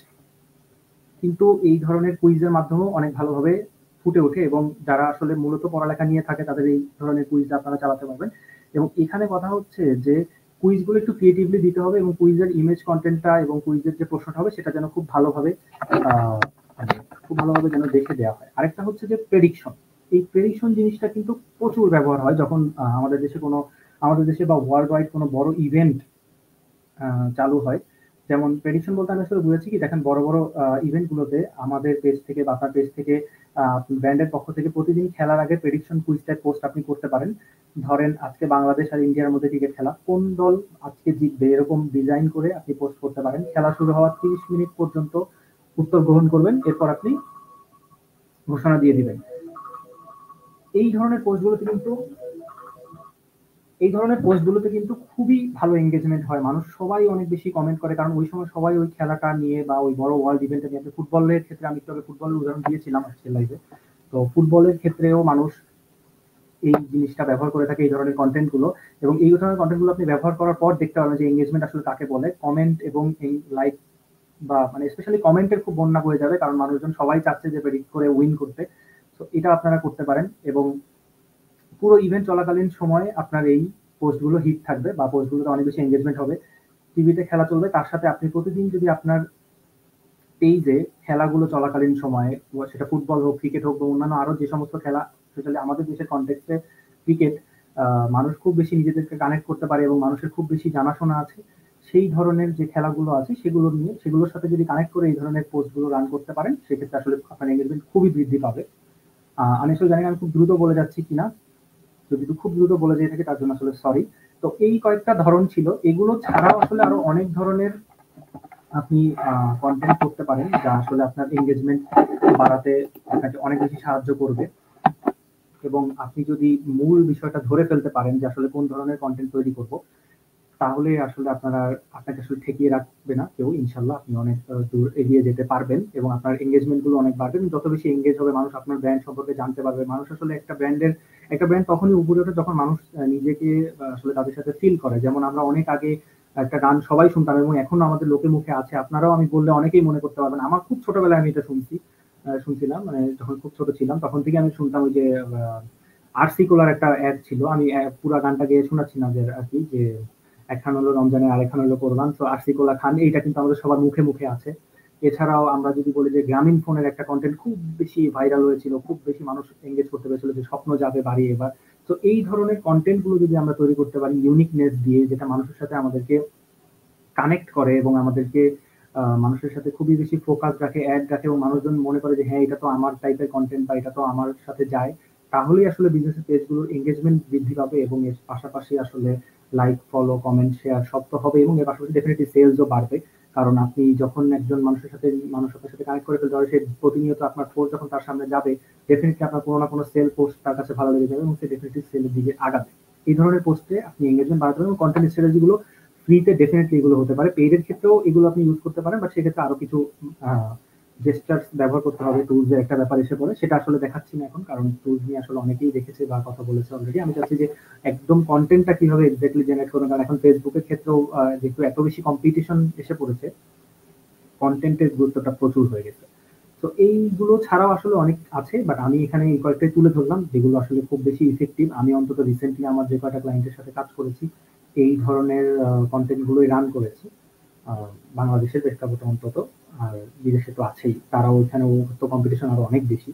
কিন্তু এই ধরনের কুইজের মাধ্যমেও অনেক ভালোভাবে ফুটে ওঠে, এবং যারা আসলে মূলত পড়ালেখা নিয়ে থাকে তাদের এই ধরনের কুইজ আপনারা চালাতে পারবেন। এবং এখানে কথা হচ্ছে যে কুইজগুলো একটু ক্রিয়েটিভলি দিতে হবে, এবং কুইজের ইমেজ কন্টেন্টটা এবং কুইজের যে প্রশ্নটা হবে সেটা যেন খুব ভালোভাবে মানে খুব ভালোভাবে যেন দেখে দেওয়া হয়। আরেকটা হচ্ছে যে প্রেডিকশন। এই প্রেডিকশন জিনিসটা কিন্তু প্রচুর ব্যবহার হয় যখন আমাদের দেশে বা ওয়ার্ল্ড ওয়াইড কোনো বড় ইভেন্ট চালু হয়। যেমন প্রেডিকশন বলতে আমি আসলে বুঝেছি কি, দেখেন বড় বড় ইভেন্ট গুলোতে আমাদের পেজ থেকে বা আপনার পেজ থেকে ব্র্যান্ডের পক্ষ থেকে প্রতিদিন খেলার আগে প্রেডিকশন কুইজ টাইপ পোস্ট আপনি করতে পারেন। ধরেন আজকে বাংলাদেশ আর ইন্ডিয়ার মধ্যে ক্রিকেট খেলা, কোন দল আজকে জিতবে এরকম ডিজাইন করে আপনি পোস্ট করতে পারেন। খেলা শুরু হওয়ার 30 মিনিট পর্যন্ত উত্তর গ্রহণ করবেন, এরপর আপনি ঘোষণা দিয়ে দিবেন। এই ধরনের পোস্টগুলোতে কিন্তু খুবই ভালো এনগেজমেন্ট হয়, মানুষ সবাই অনেক বেশি কমেন্ট করে, কারণ ওই সময় সবাই ওই খেলাটা নিয়ে বা ওই বড় ওয়ার্ল্ড ইভেন্টটা নিয়ে। ফুটবলের ক্ষেত্রে আমি একটু আগে ফুটবলের উদাহরণ দিয়েছিলাম আজকে লাইভে, তো ফুটবলের ক্ষেত্রেও মানুষ এই জিনিসটা ব্যবহার করে থাকে, এই ধরনের কন্টেন্ট গুলো। এবং এই ধরনের কন্টেন্ট গুলো আপনি ব্যবহার করার পর দেখতে পাবেন যে এঙ্গেজমেন্ট আসলে কাকে বলে। কমেন্ট এবং এই লাইক বা মানে স্পেশালি কমেন্টের খুব বন্যা বয়ে যাবে, কারণ মানুষজন সবাই চাচ্ছে যে প্রেডিক্ট করে উইন করতে। তো এটা আপনারা করতে পারেন, এবং পুরো ইভেন্ট চলাকালীন সময়ে আপনার এই পোস্টগুলো হিট থাকবে বা পোস্টগুলোতে অনেক বেশি এঙ্গেজমেন্ট হবে। টিভিতে খেলা চলবে, তার সাথে আপনি প্রতিদিন যদি আপনার পেজে খেলাগুলো চলাকালীন সময়ে, সেটা ফুটবল হোক, ক্রিকেট হোক বা অন্যান্য আরো যে সমস্ত খেলা, স্পেশালি আমাদের দেশের কনটেক্সটে ক্রিকেট, মানুষ খুব বেশি নিজেদেরকে কানেক্ট করতে পারে এবং মানুষের খুব বেশি জানাশোনা আছে, সেই ধরনের যে খেলাগুলো আছে সেগুলোর সাথে যদি কানেক্ট করে এই ধরনের পোস্টগুলো রান করতে পারেন, সেক্ষেত্রে আসলে আপনার এঙ্গেজমেন্ট খুবই বৃদ্ধি পাবে। আমি আসলে জানি না আমি খুব দ্রুত বলে যাচ্ছি কিনা, যদি খুব দ্রুত বলে যেয়ে থাকি তার জন্য আসলে সরি। তো এই কয়েকটা ধরন ছিল, এগুলো ছাড়াও আসলে আরো অনেক ধরনের আপনি কন্টেন্ট করতে পারেন যা আসলে আপনার এঙ্গেজমেন্ট বাড়াতে আপনাকে অনেক বেশি সাহায্য করবে। এবং আপনি যদি মূল বিষয়টা ধরে ফেলতে পারেন যে আসলে কোন ধরনের কন্টেন্ট তৈরি করব, তাহলে আসলে আপনাকে আসলে ঠেকিয়ে রাখবে না কেউ, ইনশাল্লাহ আপনি অনেক দূর এগিয়ে যেতে পারবেন এবং আপনার এঙ্গেজমেন্ট গুলো অনেক বাড়বে। যত বেশি এঙ্গেজ হবে মানুষ আপনার ব্র্যান্ড সম্পর্কে জানতে পারবে। মানুষ আসলে একটা ব্র্যান্ড তখনই উপরে ওঠে যখন মানুষ নিজেকে আসলে তাদের সাথে ফিল করে। যেমন আমরা অনেক আগে একটা গান সবাই শুনতাম এবং এখনো আমাদের লোকে মুখে আছে, আপনারাও আমি বললে অনেকেই মনে করতে পারবেন। আমার খুব ছোটবেলায় আমি এটা শুনছিলাম, মানে যখন খুব ছোট ছিলাম তখন থেকে আমি শুনতাম ওই যে আরসি কোলার একটা অ্যাড ছিল, আমি পুরা গানটা গিয়ে শোনাচ্ছি না যে আর কি, যে একখান হলো রমজানের আরেকখান হলো কোরবান, তো আরসি কোলা খান, এইটা কিন্তু আমাদের সবার মুখে মুখে আছে। এছাড়াও আমরা যদি বলি যে গ্রামীণ ফোনের একটা কন্টেন্ট খুব বেশি ভাইরাল হয়েছিল, খুব বেশি মানুষ এঙ্গেজ করতে পেরেছিল, যে স্বপ্ন যাবে বাড়ি এবার। তো এই ধরনের কন্টেন্ট গুলো যদি আমরা তৈরি করতে পারি ইউনিকনেস দিয়ে, যেটা মানুষের সাথে আমাদেরকে কানেক্ট করে এবং আমাদেরকে মানুষের সাথে খুবই বেশি ফোকাস রাখে, অ্যাড রাখে, এবং মানুষজন মনে করে যে হ্যাঁ এটা তো আমার টাইপের কন্টেন্ট বা এটা তো আমার সাথে যায়, তাহলেই আসলে বিজনেসের পেজগুলোর এঙ্গেজমেন্ট বৃদ্ধি পাবে এবং এর পাশাপাশি আসলে লাইক, ফলো, কমেন্ট, শেয়ার সব তো হবে, এবং এর পাশাপাশি ডেফিনেটলি সেলসও বাড়বে। কারণ আপনি যখন একজন মানুষ আপনার সাথে কানেক্ট করে ফেলতে পারে, সে প্রতিনিয়ত আপনার পোস্ট যখন তার সামনে যাবে, ডেফিনেটলি আপনার কোনো না কোনো সেল পোস্ট তার কাছে ভালো লেগে যাবে এবং সে ডেফিনেটলি সেলের দিকে আগাবে। এই ধরনের পোস্টে আপনি এঙ্গেজমেন্ট বাড়াতে পারেন এবং কন্টেন্ট স্ট্র্যাটেজি গুলো ফ্রিতে ডেফিনেটলি এগুলো হতে পারে। পেইডের ক্ষেত্রেও এগুলো আপনি ইউজ করতে পারেন, বাট সেক্ষেত্রে আরো কিছু জেস্টার্স ব্যবহার করতে হবে, টুলস এর একটা ব্যাপার এসে পড়ে, সেটা আসলে দেখাচ্ছি না এখন, কারণ টুলস নিয়ে আসলে অনেকেই দেখেছে বা কথা বলেছে অলরেডি। আমি চাচ্ছি যে একদম কন্টেন্টটা কিভাবে এক্স্যাক্টলি জেনারেট করবেন, কারণ এখন ফেসবুকের ক্ষেত্রেও যেহেতু এত বেশি কম্পিটিশন এসে পড়েছে, কন্টেন্টের গুরুত্বটা প্রচুর হয়ে গেছে। তো এইগুলো ছাড়াও আসলে অনেক আছে, বাট আমি এখানে এই কয়েকটাই তুলে ধরলাম যেগুলো আসলে খুব বেশি ইফেক্টিভ। আমি অন্তত রিসেন্টলি আমার যে কয়টা ক্লায়েন্টের সাথে কাজ করেছি এই ধরনের কন্টেন্ট গুলোই রান করেছি, বাংলাদেশের প্রেক্ষাপটে অন্তত। আর বিদেশে তো আছেই, তারাও ওইখানেও তো কম্পিটিশন আরো অনেক বেশি।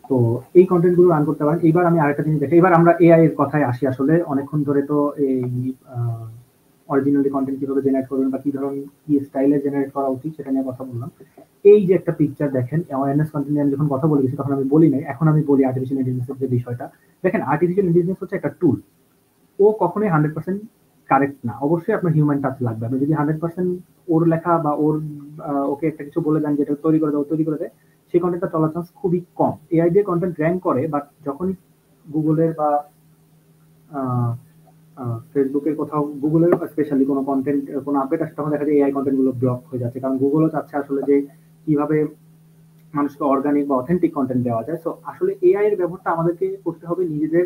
তো এই কন্টেন্ট গুলো রান করতে পারেন। এইবার আমি আরেকটা জিনিস দেখি, এবার আমরা এআই এর কথায় আসি। আসলে অনেকক্ষণ ধরে তো এই অরিজিনালি কন্টেন্ট কিভাবে জেনারেট করবেন বা কি স্টাইলে জেনারেট করা উচিত সেটা নিয়ে কথা বললাম। এই যে একটা পিকচার দেখেন, অ্যাওয়ারনেস কন্টেন্ট নিয়ে আমি যখন কথা বলে গেছি তখন আমি বলি নাই, এখন আমি বলি আর্টিফিশিয়াল ইন্টেলিজেন্সের যে বিষয়টা। দেখেন, আর্টিফিশিয়াল ইন্টেলিজেন্স হচ্ছে একটা টুল, ও কখনোই 100% কারেক্ট না। অবশ্যই আপনার হিউম্যান টাচ লাগবে। আপনি যদি 100% ওর লেখা বা ওকে একটা কিছু বলে দেন যেটা তৈরি করে দেয়, তৈরি করে দেয়, সেই কন্টেন্টটা চলার চান্স খুবই কম। এআই দিয়ে কন্টেন্ট র্যাঙ্ক করে, বাট যখনই গুগলের বা ফেসবুকের কোথাও, গুগলের স্পেশালি কোনো কন্টেন্ট কোনো আপডেট আসে, তখন দেখা যায় এআই কন্টেন্ট গুলো ব্লক হয়ে যাচ্ছে, কারণ গুগলও চাচ্ছে আসলে যে কিভাবে মানুষকে অর্গানিক বা অথেন্টিক কন্টেন্ট দেওয়া যায়। সো আসলে এআই এর ব্যবহারটা আমাদেরকে করতে হবে নিজেদের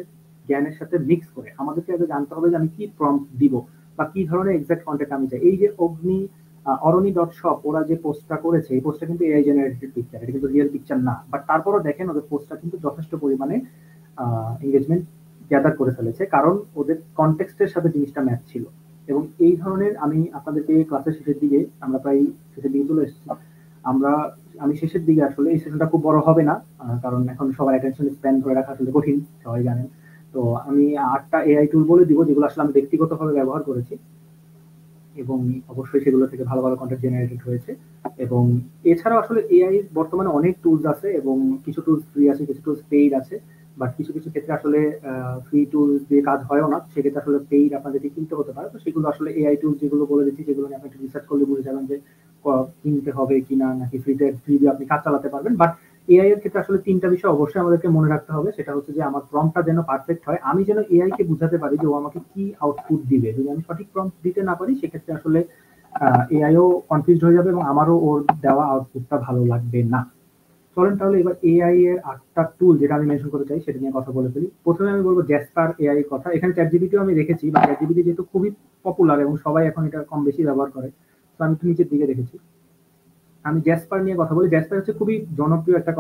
জ্ঞানের সাথে মিক্স করে। আমাদেরকে আগে জানতে হবে যে আমি কি প্রম্পট দিব বা কি ধরনের এক্সাক্ট কন্টেন্ট আমি চাই। এই যে অরনি ডট শপ ওরা যে পোস্টটা করেছে, এই পোস্টটা কিন্তু এআই জেনারেটেড পিকচার, এটা কিন্তু রিয়েল পিকচার না। বাট তারপরও দেখেন ওদের পোস্টটা কিন্তু যথেষ্ট পরিমাণে এঙ্গেজমেন্ট গ্যাদার করে ফেলেছে, কারণ ওদের কনটেক্সটের সাথে জিনিসটা ম্যাচ ছিল। এবং এই ধরনের আমি আপনাদেরকে ক্লাসের শেষের দিকে, আমরা প্রায় শেষের দিকে চলে এসেছি, আমরা আমি শেষের দিকে আসলে এই সেশনটা খুব বড় হবে না, কারণ এখন সবার অ্যাটেনশন স্প্যান ধরে রাখা আসলে কঠিন, সবাই জানেন। তো আমি 8টা এআই টুল বলে দিব যেগুলো আসলে আমি ব্যক্তিগতভাবে ব্যবহার করেছি, এবং অবশ্যই সেগুলো থেকে ভালো ভালো কন্টেন্ট জেনারেটেড হয়েছে। এবং এছাড়াও আসলে এআই বর্তমানে অনেক টুলস আছে, এবং কিছু টুলস ফ্রি আছে, কিছু টুলস পেইড আছে। বাট কিছু কিছু ক্ষেত্রে আসলে ফ্রি টুলস দিয়ে কাজ হয়ও না, সেক্ষেত্রে আসলে পেইড আপনাদেরকে কিনতে হতে পারে। তো সেগুলো আসলে এআই টুলস যেগুলো বলে দিচ্ছি, যেগুলো নিয়ে আপনি একটু রিসার্চ করলে বুঝে যাবেন যে কিনতে হবে কিনা, নাকি ফ্রি দিয়ে আপনি কাজ চালাতে পারবেন। বাট এআই এর ক্ষেত্রে আসলে 3টা বিষয় অবশ্যই আমাদেরকে মনে রাখতে হবে। সেটা হচ্ছে যে আমার প্রম্পটটা যেন পারফেক্ট হয়, আমি যেন এআই কে বুঝাতে পারি যে ও আমাকে কি আউটপুট দিবে। যদি আমি সঠিক প্রম্পট দিতে না পারি, সেক্ষেত্রে আসলে এআইও কনফিউজড হয়ে যাবে এবং আমারও ওর দেওয়া আউটপুটটা ভালো লাগবে না। চলেন তাহলে এবার এআই এর 8টা টুল যেটা আমি মেনশন করতে চাই সেটা নিয়ে কথা বলে ফেলি। প্রথমে আমি বলবো জ্যাসপার এআই এর কথা। এখানে চ্যাটজিপিটিও আমি রেখেছি, বা চ্যাটজিপিটি যেহেতু খুবই পপুলার এবং সবাই এখন এটা কম বেশি ব্যবহার করে, তো আমি একটু নিচের দিকে রেখেছি। আমি জ্যাসপার নিয়ে কথা বলি। জ্যাসপার হচ্ছে খুবই জনপ্রিয় একটা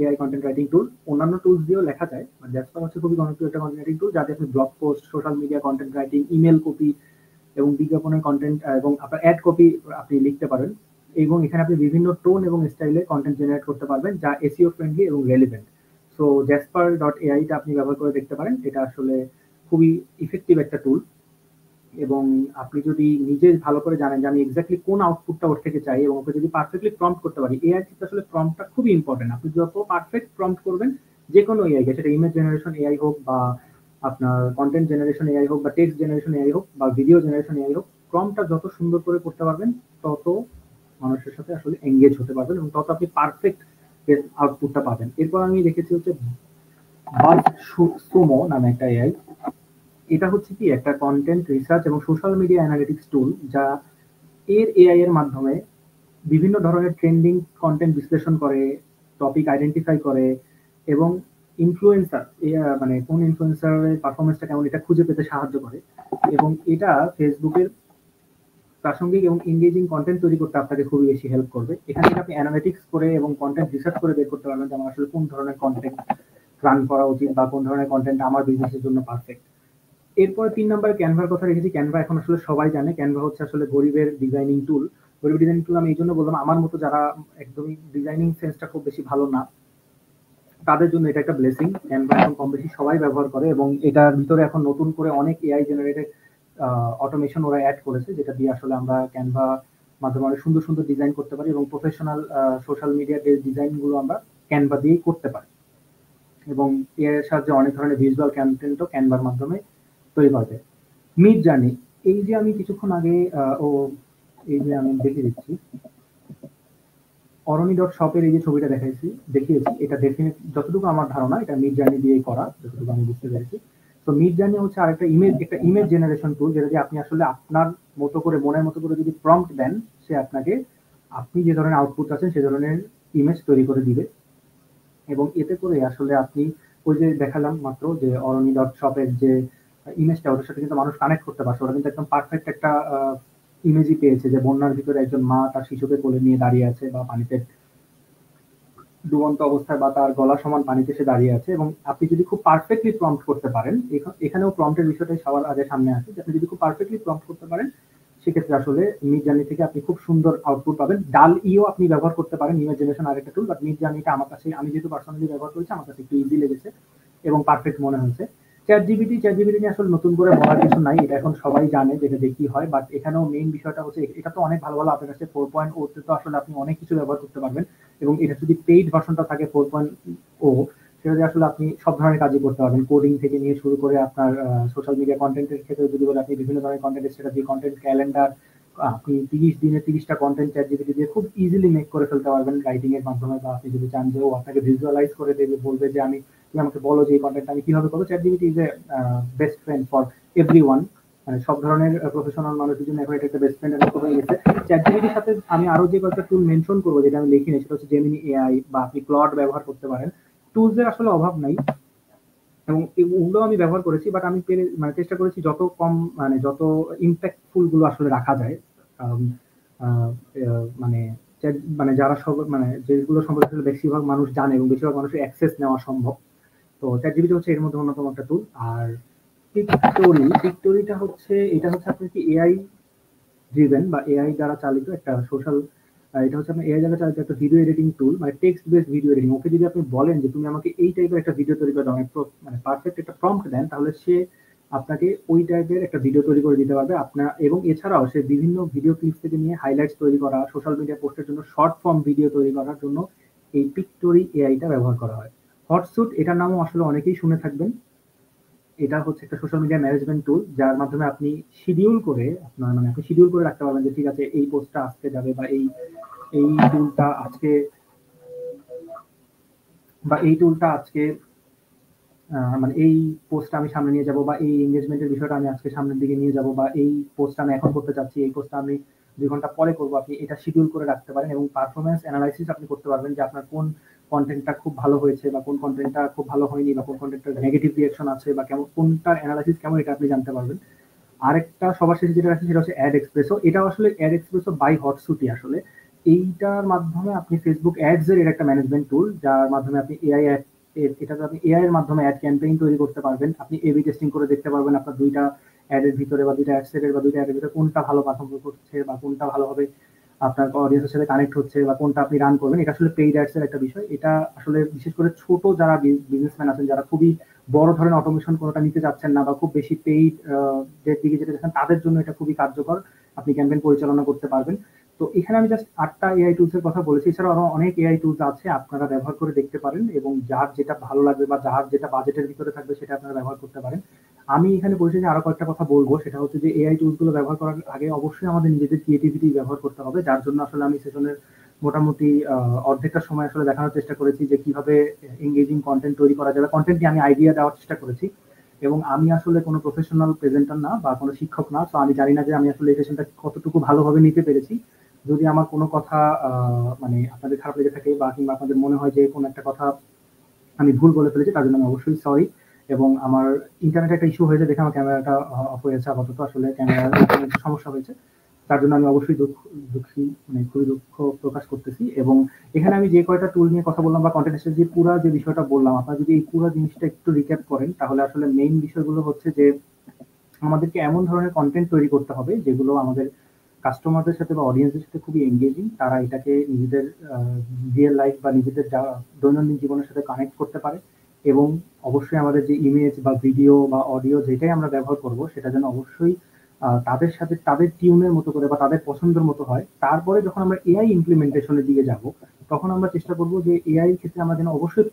এআই কন্টেন্ট রাইটিং টুল। অন্যান্য টুলস দিয়েও লেখা যায়, জ্যাসপার হচ্ছে খুবই জনপ্রিয় একটা কন্টেন্ট রাইটিং টুল, যাতে আপনি blog post, social media content writing, email copy এবং বিজ্ঞাপনের কন্টেন্ট এবং আপনার অ্যাড কপি আপনি লিখতে পারেন। এবং এখানে আপনি বিভিন্ন টোন এবং স্টাইলে কন্টেন্ট জেনারেট করতে পারবেন, যা এসইও ফ্রেন্ডলি এবং relevant. So Jasper dot AI টা আপনি ব্যবহার করে দেখতে পারেন। এটা আসলে খুবই ইফেক্টিভ একটা টুল। এবং আপনি যদি নিজে ভালো করে জানেন যে আমি এক্স্যাক্টলি কোন আউটপুটটা ওর থেকে চাই, এবং ওকে যদি পারফেক্টলি প্রম্পট করতে পারি, এআই ক্ষেত্রে আসলে প্রম্পটটা খুবই ইম্পর্টেন্ট। আপনি যত পারফেক্ট প্রম্পট করবেন যে কোনো এআই কে, সেটা ইমেজ জেনারেশন এআই হোক, বা আপনার কন্টেন্ট জেনারেশন এআই হোক, বা টেক্সট জেনারেশন এআই হোক, বা ভিডিও জেনারেশন এআই হোক, প্রম্পটটা যত সুন্দর করে করতে পারবেন, তত মানুষের সাথে আসলে এঙ্গেজ হতে পারবেন এবং তত আপনি পারফেক্ট আউটপুটটা পাবেন। এরপর আমি দেখেছি হচ্ছে বাজ সুমো নামে একটা এআই। এটা হচ্ছে কি একটা কন্টেন্ট রিসার্চ এবং সোশ্যাল মিডিয়া অ্যানালিটিক্স টুল, যা এআই এর মাধ্যমে বিভিন্ন ধরনের ট্রেন্ডিং কন্টেন্ট বিশ্লেষণ করে, টপিক আইডেন্টিফাই করে, এবং ইনফ্লুয়েন্সার মানে কোন ইনফ্লুয়েন্সারের পারফরমেন্সটা কেমন এটা খুঁজে পেতে সাহায্য করে। এবং এটা ফেসবুকের প্রাসঙ্গিক এবং এনগেজিং কন্টেন্ট তৈরি করতে আপনাকে খুবই বেশি হেল্প করবে। এখান থেকে আপনি অ্যানালিটিক্স করে এবং কন্টেন্ট রিসার্চ করে বের করতে পারবেন যে আমার আসলে কোন ধরনের কন্টেন্ট রান করা উচিত, বা কোন ধরনের কন্টেন্ট আমার বিজনেসের জন্য পারফেক্ট। এরপরে 3 নম্বরে ক্যানভার কথা রেখেছি। ক্যানভা এখন আসলে সবাই জানে, ক্যানভা হচ্ছে আসলে গরিবের ডিজাইনিং টুল। গরিবের ডিজাইনিং টুল আমি এই জন্য বললাম, আমার মতো যারা একদমই ডিজাইনিং সেন্সটা খুব বেশি ভালো না, তাদের জন্য এটা একটা ব্লেসিং। ক্যানভা এখন কম বেশি সবাই ব্যবহার করে, এবং এটার ভিতরে এখন নতুন করে অনেক এআই জেনারেটেড অটোমেশন ওরা অ্যাড করেছে, যেটা দিয়ে আসলে আমরা ক্যানভা মাধ্যমে অনেক সুন্দর সুন্দর ডিজাইন করতে পারি, এবং প্রফেশনাল সোশ্যাল মিডিয়া ডিজাইন গুলো আমরা ক্যানভা দিয়েই করতে পারি। এবং এর সাহায্যে অনেক ধরনের ভিজুয়াল কন্টেন্টও ক্যানভার মাধ্যমে তৈরি করা যায়। মিড জার্নি, এই যে আমি কিছুক্ষণ আগে এই যে আমি দেখিয়ে দিচ্ছি অরনি ডট শপের এই যে ছবিটা দেখিয়েছি, এটা ডেফিনেট যতটুকু আমার ধারণা এটা মিড জার্নি দিয়ে করা, যতটুকু আমি বুঝতে পেরেছি। তো মিড জার্নি হচ্ছে আরেকটা ইমেজ জেনারেশন টুল, যেটা দিয়ে আপনি আসলে আপনার মতো করে, মনের মতো করে যদি প্রম্পট দেন, সে আপনাকে আপনি যে ধরনের আউটপুট আছেন সে ধরনের ইমেজ তৈরি করে দিবে। এবং এতে করে আসলে আপনি ওই যে দেখালাম মাত্র যে অরনি ডট শপের যে ইমেজটা, ওটার সাথে কিন্তু মানুষ কানেক্ট করতে পারছে। ওরা কিন্তু একদম পারফেক্ট একটা ইমেজই পেয়েছে, যে বন্যার ভিতরে একজন মা তার শিশুকে কোলে নিয়ে দাঁড়িয়ে আছে, বা পানিতে ডুবন্ত অবস্থায়, বা তার গলা সমান পানিতে সে দাঁড়িয়ে আছে। এবং আপনি যদি খুব পারফেক্টলি প্রম্পট করতে পারেন, এখানেও প্রম্পটের বিষয়টাই সবার আগে সামনে আসে, যে আপনি যদি খুব পারফেক্টলি প্রম্পট করতে পারেন, সেক্ষেত্রে আসলে মিড জার্নি থেকে আপনি খুব সুন্দর আউটপুট পাবেন। ডাল ইও আপনি ব্যবহার করতে পারেন, ইমেজ জেনারেশন আরেকটা টুল। বাট মিড জার্নিটা আমার কাছে, আমি যেহেতু পার্সোনালি ব্যবহার করেছি, আমার কাছে একটু ইজি লেগেছে এবং পারফেক্ট মনে হয়েছে। চ্যাট জিপিটি নিয়ে আসলে নতুন করে বলার কিছু নাই, এটা এখন সবাই জানে যেটা দিয়ে কি হয়। বাট এখানেও মেইন বিষয়টা হচ্ছে, এটা তো অনেক ভালো ভালো আপনার কাছে 4.0 তে তো আসলে আপনি অনেক কিছু ব্যবহার করতে পারবেন। এবং এটা যদি পেইড ভার্সনটা থাকে 4.0, সেটা দিয়ে আসলে আপনি সব ধরনের কাজই করতে পারবেন, কোডিং থেকে নিয়ে শুরু করে আপনার সোশ্যাল মিডিয়া কন্টেন্টের ক্ষেত্রে যদি বলে, আপনি বিভিন্ন ধরনের কন্টেন্ট সেটা দিয়ে কন্টেন্ট ক্যালেন্ডার, আপনি 30 দিনে 30টা কন্টেন্ট চ্যাট জিপিটি দিয়ে খুব ইজিলি মেক করে ফেলতে পারবেন রাইটিং এর মাধ্যমে। বা আপনি যদি চান যে ও আপনাকে ভিজুয়ালাইজ করে দেবে, বলবে যে তুমি আমাকে বলো যে এই কন্টেন্ট আমি কিভাবে করবো, chat GPT is a best friend for everyone. মানে সব ধরনের প্রফেশনাল মানুষের জন্য এখন এটা একটা বেস্ট ফ্রেন্ডের মতো হয়ে গেছে। চ্যাটজিপিটির সাথে আমি আরো যে কয়েকটা টুল মেনশন করবো যেটা আমি লিখিনি, সেটা হচ্ছে জেমিনি এআই, বা আপনি ক্লড ব্যবহার করতে পারেন। টুলস এর আসলে অভাব নাই, এবং ওগুলো আমি ব্যবহার করেছি, বাট আমি মানে চেষ্টা করেছি যত কম মানে যত ইম্প্যাক্টফুল গুলো আসলে রাখা যায়। আম, আহ, মানে মানে যারা সব মানে যেগুলো সম্পর্কে আসলে বেশিরভাগ মানুষ জানে এবং বেশিরভাগ মানুষের অ্যাক্সেস নেওয়া সম্ভব। তো চ্যাটজিপিটি হচ্ছে এর মধ্যে অন্যতম একটা টুল। আর পিক্টোরিটা হচ্ছে, এটা হচ্ছে আপনার কি এআই ড্রিভেন বা এআই দ্বারা চালিত একটা সোশ্যাল, এটা হচ্ছে আপনার এআই দ্বারা চালিত একটা ভিডিও এডিটিং টুল, মানে টেক্সট বেসড ভিডিও এডিটিং। ওকে যদি আপনি বলেন যে তুমি আমাকে এই টাইপের একটা ভিডিও তৈরি করে দাও, মানে পারফেক্ট একটা প্রম্পট দেন, তাহলে সে আপনাকে ওই টাইপের একটা ভিডিও তৈরি করে দিতে পারবে আপনার। এবং এছাড়াও সে বিভিন্ন ভিডিও ক্লিপ থেকে নিয়ে হাইলাইটস তৈরি করা, সোশ্যাল মিডিয়া পোস্টের জন্য শর্ট ফর্ম ভিডিও তৈরি করার জন্য এই পিক্টোরি এআইটা ব্যবহার করা হয়। হটস্যুট এটার নামও আসলে অনেকেই শুনে থাকবেন। এটা হচ্ছে একটা সোশ্যাল মিডিয়া ম্যানেজমেন্ট টুল, যার মাধ্যমে আপনি শিডিউল করে আপনার মানে আপনি শিডিউল করে রাখতে পারবেন যে ঠিক আছে এই পোস্টটা আজকে যাবে, বা এই এই টুলটা আজকে এই টুলটা আজকে মানে এই পোস্টটা আমি সামনে নিয়ে যাব, বা এই এঙ্গেজমেন্টের বিষয়টা আমি আজকে সামনের দিকে নিয়ে যাব, বা এই পোস্টটা আমি এখন করতে চাচ্ছি, এই পোস্টটা আমি 2 ঘন্টা পরে করবো। আপনি এটা শিডিউল করে রাখতে পারেন এবং পারফরমেন্স অ্যানালাইসিস আপনি করতে পারবেন যে আপনার কোন কন্টেন্টটা খুব ভালো হয়েছে বা কোন কন্টেন্টটা খুব ভালো হয়নি, বা কোন কন্টেন্টের নেগেটিভ রিয়াকশন আছে বা কেমন কোনটার অ্যানালাইসিস কেমন, এটা আপনি জানতে পারবেন। আরেকটা সবার শেষে যেটা আছে সেটা হচ্ছে অ্যাড এক্সপ্রেসো। এটা আসলে অ্যাড এক্সপ্রেসো বাই হটসুটি আসলে। এইটার মাধ্যমে আপনি ফেসবুক অ্যাডস এর একটা ম্যানেজমেন্ট টুল, যার মাধ্যমে আপনি এআই অ্যাড, এটাতে আপনি এআই এর মাধ্যমে অ্যাড ক্যাম্পেইন তৈরি করতে পারবেন। আপনি এবি টেস্টিং করে দেখতে পারবেন আপনার দুইটা অ্যাডের ভিতরে বা দুইটা অ্যাড সেটের বা দুইটা অ্যাডের ভিতরে কোনটা ভালো পারফর্ম করছে বা কোনটা ভালোভাবে আপনার অডিয়েন্সের সাথে কানেক্ট হচ্ছে বা কোনটা আপনি রান করবেন। এটা আসলে পেইড অ্যাডস এর একটা বিষয়। এটা আসলে বিশেষ করে ছোট যারা বিজনেসম্যান আছেন, যারা খুবই বড় ধরনের অটোমেশন কোনোটা নিতে চাচ্ছেন না বা খুব বেশি পেইড এর দিকে যেতে চাচ্ছেন, তাদের জন্য এটা খুবই কার্যকর। আপনি ক্যাম্পেইন পরিচালনা করতে পারবেন। তো এখানে আমি জাস্ট 8টা এআই টুলস এর কথা বলেছি, এছাড়াও আরো অনেক এআই টুলস আছে, আপনারা ব্যবহার করে দেখতে পারেন এবং যার যেটা ভালো লাগবে বা যার যেটা বাজেটের ভিতরে থাকবে সেটা আপনারা ব্যবহার করতে পারেন। আমি এখানে পরিশেষে আরো কয়েকটা কথা বলবো, সেটা হচ্ছে যে এআই টুলস গুলো ব্যবহার করার আগে অবশ্যই আমাদের নিজেদের ক্রিয়েটিভিটি ব্যবহার করতে হবে, যার জন্য আসলে আমি সেশনের মোটামুটি অর্ধেকটা সময় আসলে দেখানোর চেষ্টা করেছি যে কিভাবে এঙ্গেজিং কন্টেন্ট তৈরি করা যাবে। কন্টেন্টটি আমি আইডিয়া দেওয়ার চেষ্টা করেছি, এবং আমি আসলে কোনো প্রফেশনাল প্রেজেন্টার না বা কোনো শিক্ষক না, তো আমি জানি না যে আমি আসলে এই সেশনটা কতটুকু ভালোভাবে নিতে পেরেছি। যদি আমার কোনো কথা মানে আপনাদের খারাপ লেগে থাকে বা কিংবা আপনাদের মনে হয় যে কোনো একটা কথা আমি ভুল বলে ফেলেছি, তার জন্য আমি অবশ্যই সরি। এবং আমার ইন্টারনেট একটা ইস্যু হয়েছে দেখে আমার ক্যামেরাটা অফ হয়েছে আপাতত, আসলে ক্যামেরার সমস্যা হয়েছে, তার জন্য আমি অবশ্যই দুঃখী, মানে খুবই দুঃখ প্রকাশ করতেছি। এবং এখানে আমি যে কয়টা টুল নিয়ে কথা বললাম বা কন্টেন্টের যে পুরো যে বিষয়টা বললাম, আপনারা যদি এই পুরো জিনিসটা একটু রিক্যাপ করেন, তাহলে আসলে মেইন বিষয়গুলো হচ্ছে যে আমাদেরকে এমন ধরনের কন্টেন্ট তৈরি করতে হবে যেগুলো আমাদের কাস্টমারদের সাথে বা অডিয়েন্সের সাথে খুবই এঙ্গেজিং, তারা এটাকে নিজেদের রিয়েল লাইফ বা নিজেদের দৈনন্দিন জীবনের সাথে কানেক্ট করতে পারে। এবং অবশ্যই আমাদের যে ইমেজ বা ভিডিও বা অডিও যেটাই আমরা ব্যবহার করব, সেটা যেন অবশ্যই তাদের সাথে তাদের টিউনের মতো করে বা তাদের পছন্দের মতো হয়। তারপরে যখন আমরা এআই ইমপ্লিমেন্টেশনের দিকে যাব, তখন আমরা চেষ্টা করব যে এআই ক্ষেত্রে আমরা যেন অবশ্যই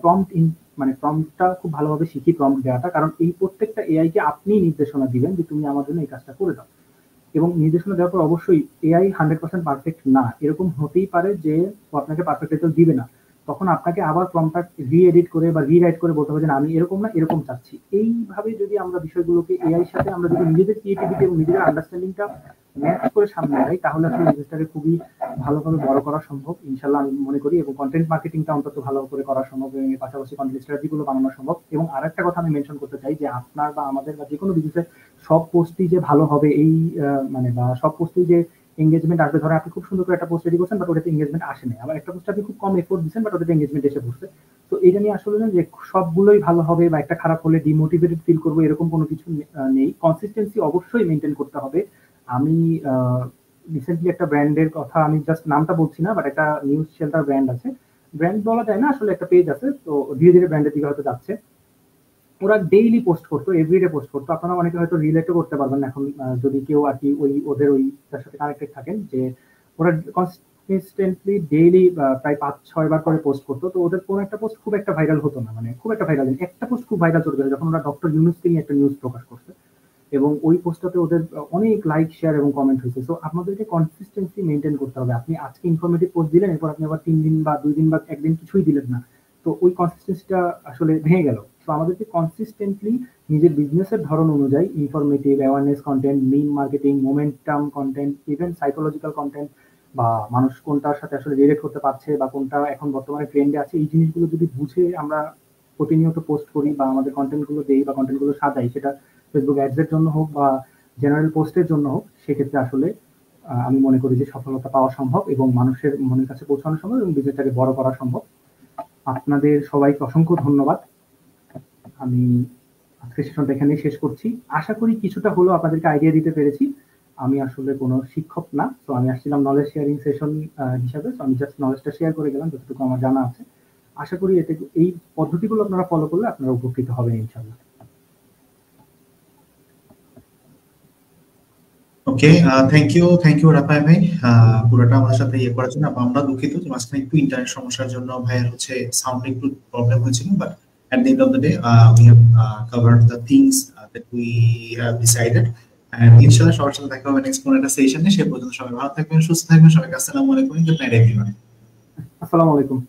মানে প্রম্পটটা খুব ভালোভাবে শিখি, প্রম্পট দেওয়াটা, কারণ এই প্রত্যেকটা এআই কে আপনি নির্দেশনা দিবেন যে তুমি আমার জন্য এই কাজটা করে দাও। এবং নির্দেশনা দেওয়ার পর অবশ্যই এআই 100% পারফেক্ট না, এরকম হতেই পারে যে ও আপনাকে পারফেক্ট রেজাল্ট দিবে না। তখন আপনাকে আবার প্রম্পটটা রি-এডিট করে বা রিরাইট করে বলতে হবে যে আমি এরকম না এরকম চাচ্ছি। এইভাবে যদি আমরা বিষয়গুলোকে এআই এর সাথে আমরা যদি নিজেদের ক্রিয়েটিভিটি এবং নিজেদের আন্ডারস্ট্যান্ডিংটা ম্যাচ করে সামনে যাই, তাহলে আসলে বিজনেসটাকে খুবই ভালোভাবে বড় করা সম্ভব ইনশাল্লাহ আমি মনে করি। এবং কন্টেন্ট মার্কেটিংটা অন্তত ভালো করে করা সম্ভব এবং এর পাশাপাশি কন্টেন্ট স্ট্র্যাটেজি গুলো বানানো সম্ভব। এবং আরেকটা কথা আমি মেনশন করতে চাই যে আপনার বা আমাদের বা যে কোনো বিজনেসের সব পোস্টই যে ভালো হবে এই মানে বা সব পোস্টই যে এঙ্গেজমেন্ট আসবে। ধরেন আপনি খুব সুন্দর করে একটা পোস্ট রেডি করছেন, বাট ওটাতে এঙ্গেজমেন্ট আসে না। আবার একটা পোস্ট আপনি খুব কম এফোর্ট দিচ্ছেন, বাট ওটাতে এঙ্গেজমেন্ট এসে পড়ছে। তো এটা নিয়ে আসলে না যে সবগুলোই ভালো হবে বা একটা খারাপ হলে ডিমোটিভেটেড ফিল করবো, এরকম কোনো কিছু নেই। কনসিস্টেন্সি অবশ্যই মেনটেন করতে হবে। আমি রিসেন্টলি একটা ব্র্যান্ডের কথা, আমি জাস্ট নামটা বলছি না, বাট একটা নিউজ শেল্টার ব্র্যান্ড আছে, ব্র্যান্ড বলা যায় না আসলে, একটা পেজ আছে, তো ধীরে ধীরে ব্র্যান্ডের দিকে হয়তো যাচ্ছে। ওরা ডেইলি পোস্ট করতো, এভরিডে পোস্ট করতো। আপনারা অনেকে হয়তো রিলেটও করতে পারবেন এখন, যদি কেউ আর কি ওই ওদের ওই তার সাথে কানেক্টেড থাকেন, যে ওরা কনসিস্টেন্টলি ডেইলি প্রায় 5-6 বার করে পোস্ট করতো। তো ওদের কোনো একটা পোস্ট খুব একটা ভাইরাল হতো না, মানে খুব একটা ভাইরাল, একটা পোস্ট খুব ভাইরাল চলে গেছে যখন ওরা ডক্টর ইউনুসকে নিয়ে একটা নিউজ প্রকাশ করছে, এবং ওই পোস্টটাতে ওদের অনেক লাইক শেয়ার এবং কমেন্ট হয়েছে। সো আপনাদেরকে কনসিস্টেন্সি মেনটেন করতে হবে। আপনি আজকে ইনফরমেটিভ পোস্ট দিলেন, এরপর আপনি আবার 3 দিন বা 2 দিন বা 1 দিন কিছুই দিলেন না, তো ওই কনসিস্টেন্সিটা আসলে ভেঙে গেল। তো আমাদেরকে কনসিস্টেন্টলি নিজের বিজনেসের ধরন অনুযায়ী informative, awareness content, meme marketing, momentum content, even psychological content, বা মানুষ কোনটার সাথে আসলে রিলেট করতে পারছে বা কোনটা এখন বর্তমানে ট্রেন্ডে আছে, এই জিনিসগুলো যদি বুঝে আমরা প্রতিনিয়ত পোস্ট করি বা আমাদের কন্টেন্টগুলো দেই বা কন্টেন্টগুলো সাজাই, সেটা ফেসবুক অ্যাডসের জন্য হোক বা জেনারেল পোস্টের জন্য হোক, সেক্ষেত্রে আসলে আমি মনে করি যে সফলতা পাওয়া সম্ভব এবং মানুষের মনের কাছে পৌঁছানো সম্ভব এবং বিজনেসটাকে বড় করা সম্ভব। আপনাদের সবাইকে অসংখ্য ধন্যবাদ। আমি আজকের সেশনটা এখানেই শেষ করছি। আশা করি কিছুটা হলেও আপনাদেরকে আইডিয়া দিতে পেরেছি। আমি আসলে কোনো শিক্ষক না, তো আমি আসছিলাম নলেজ শেয়ারিং সেশন হিসাবে, তো আমি জাস্ট নলেজটা শেয়ার করে গেলাম যতটুকু আমার জানা আছে। আশা করি এতে এই পদ্ধতিগুলো আপনারা ফলো করলে আপনারা উপকৃত হবেন ইনশাআল্লাহ। ওকে, থ্যাংক ইউ রাফায় ভাই পুরোটা আমাদের সাথে ইয়ে করার জন্য। আমরা দুঃখিত যে মাঝখানে একটু ইন্টারনেট সমস্যার জন্য ভাইয়ের হচ্ছে সাউন্ড একটু প্রবলেম হয়েছিল, but at the end of the day we have covered the things that we have decided, and ইনশাআল্লাহ সবার সাথে দেখা হবে নেক্সট কোনো একটা সেশনে। সে পর্যন্ত সবাই ভালো থাকবেন, সুস্থ থাকবেন। সবাইকে আসসালামু আলাইকুম, গুড নাইট এভরিওয়ান। আসসালামু আলাইকুম।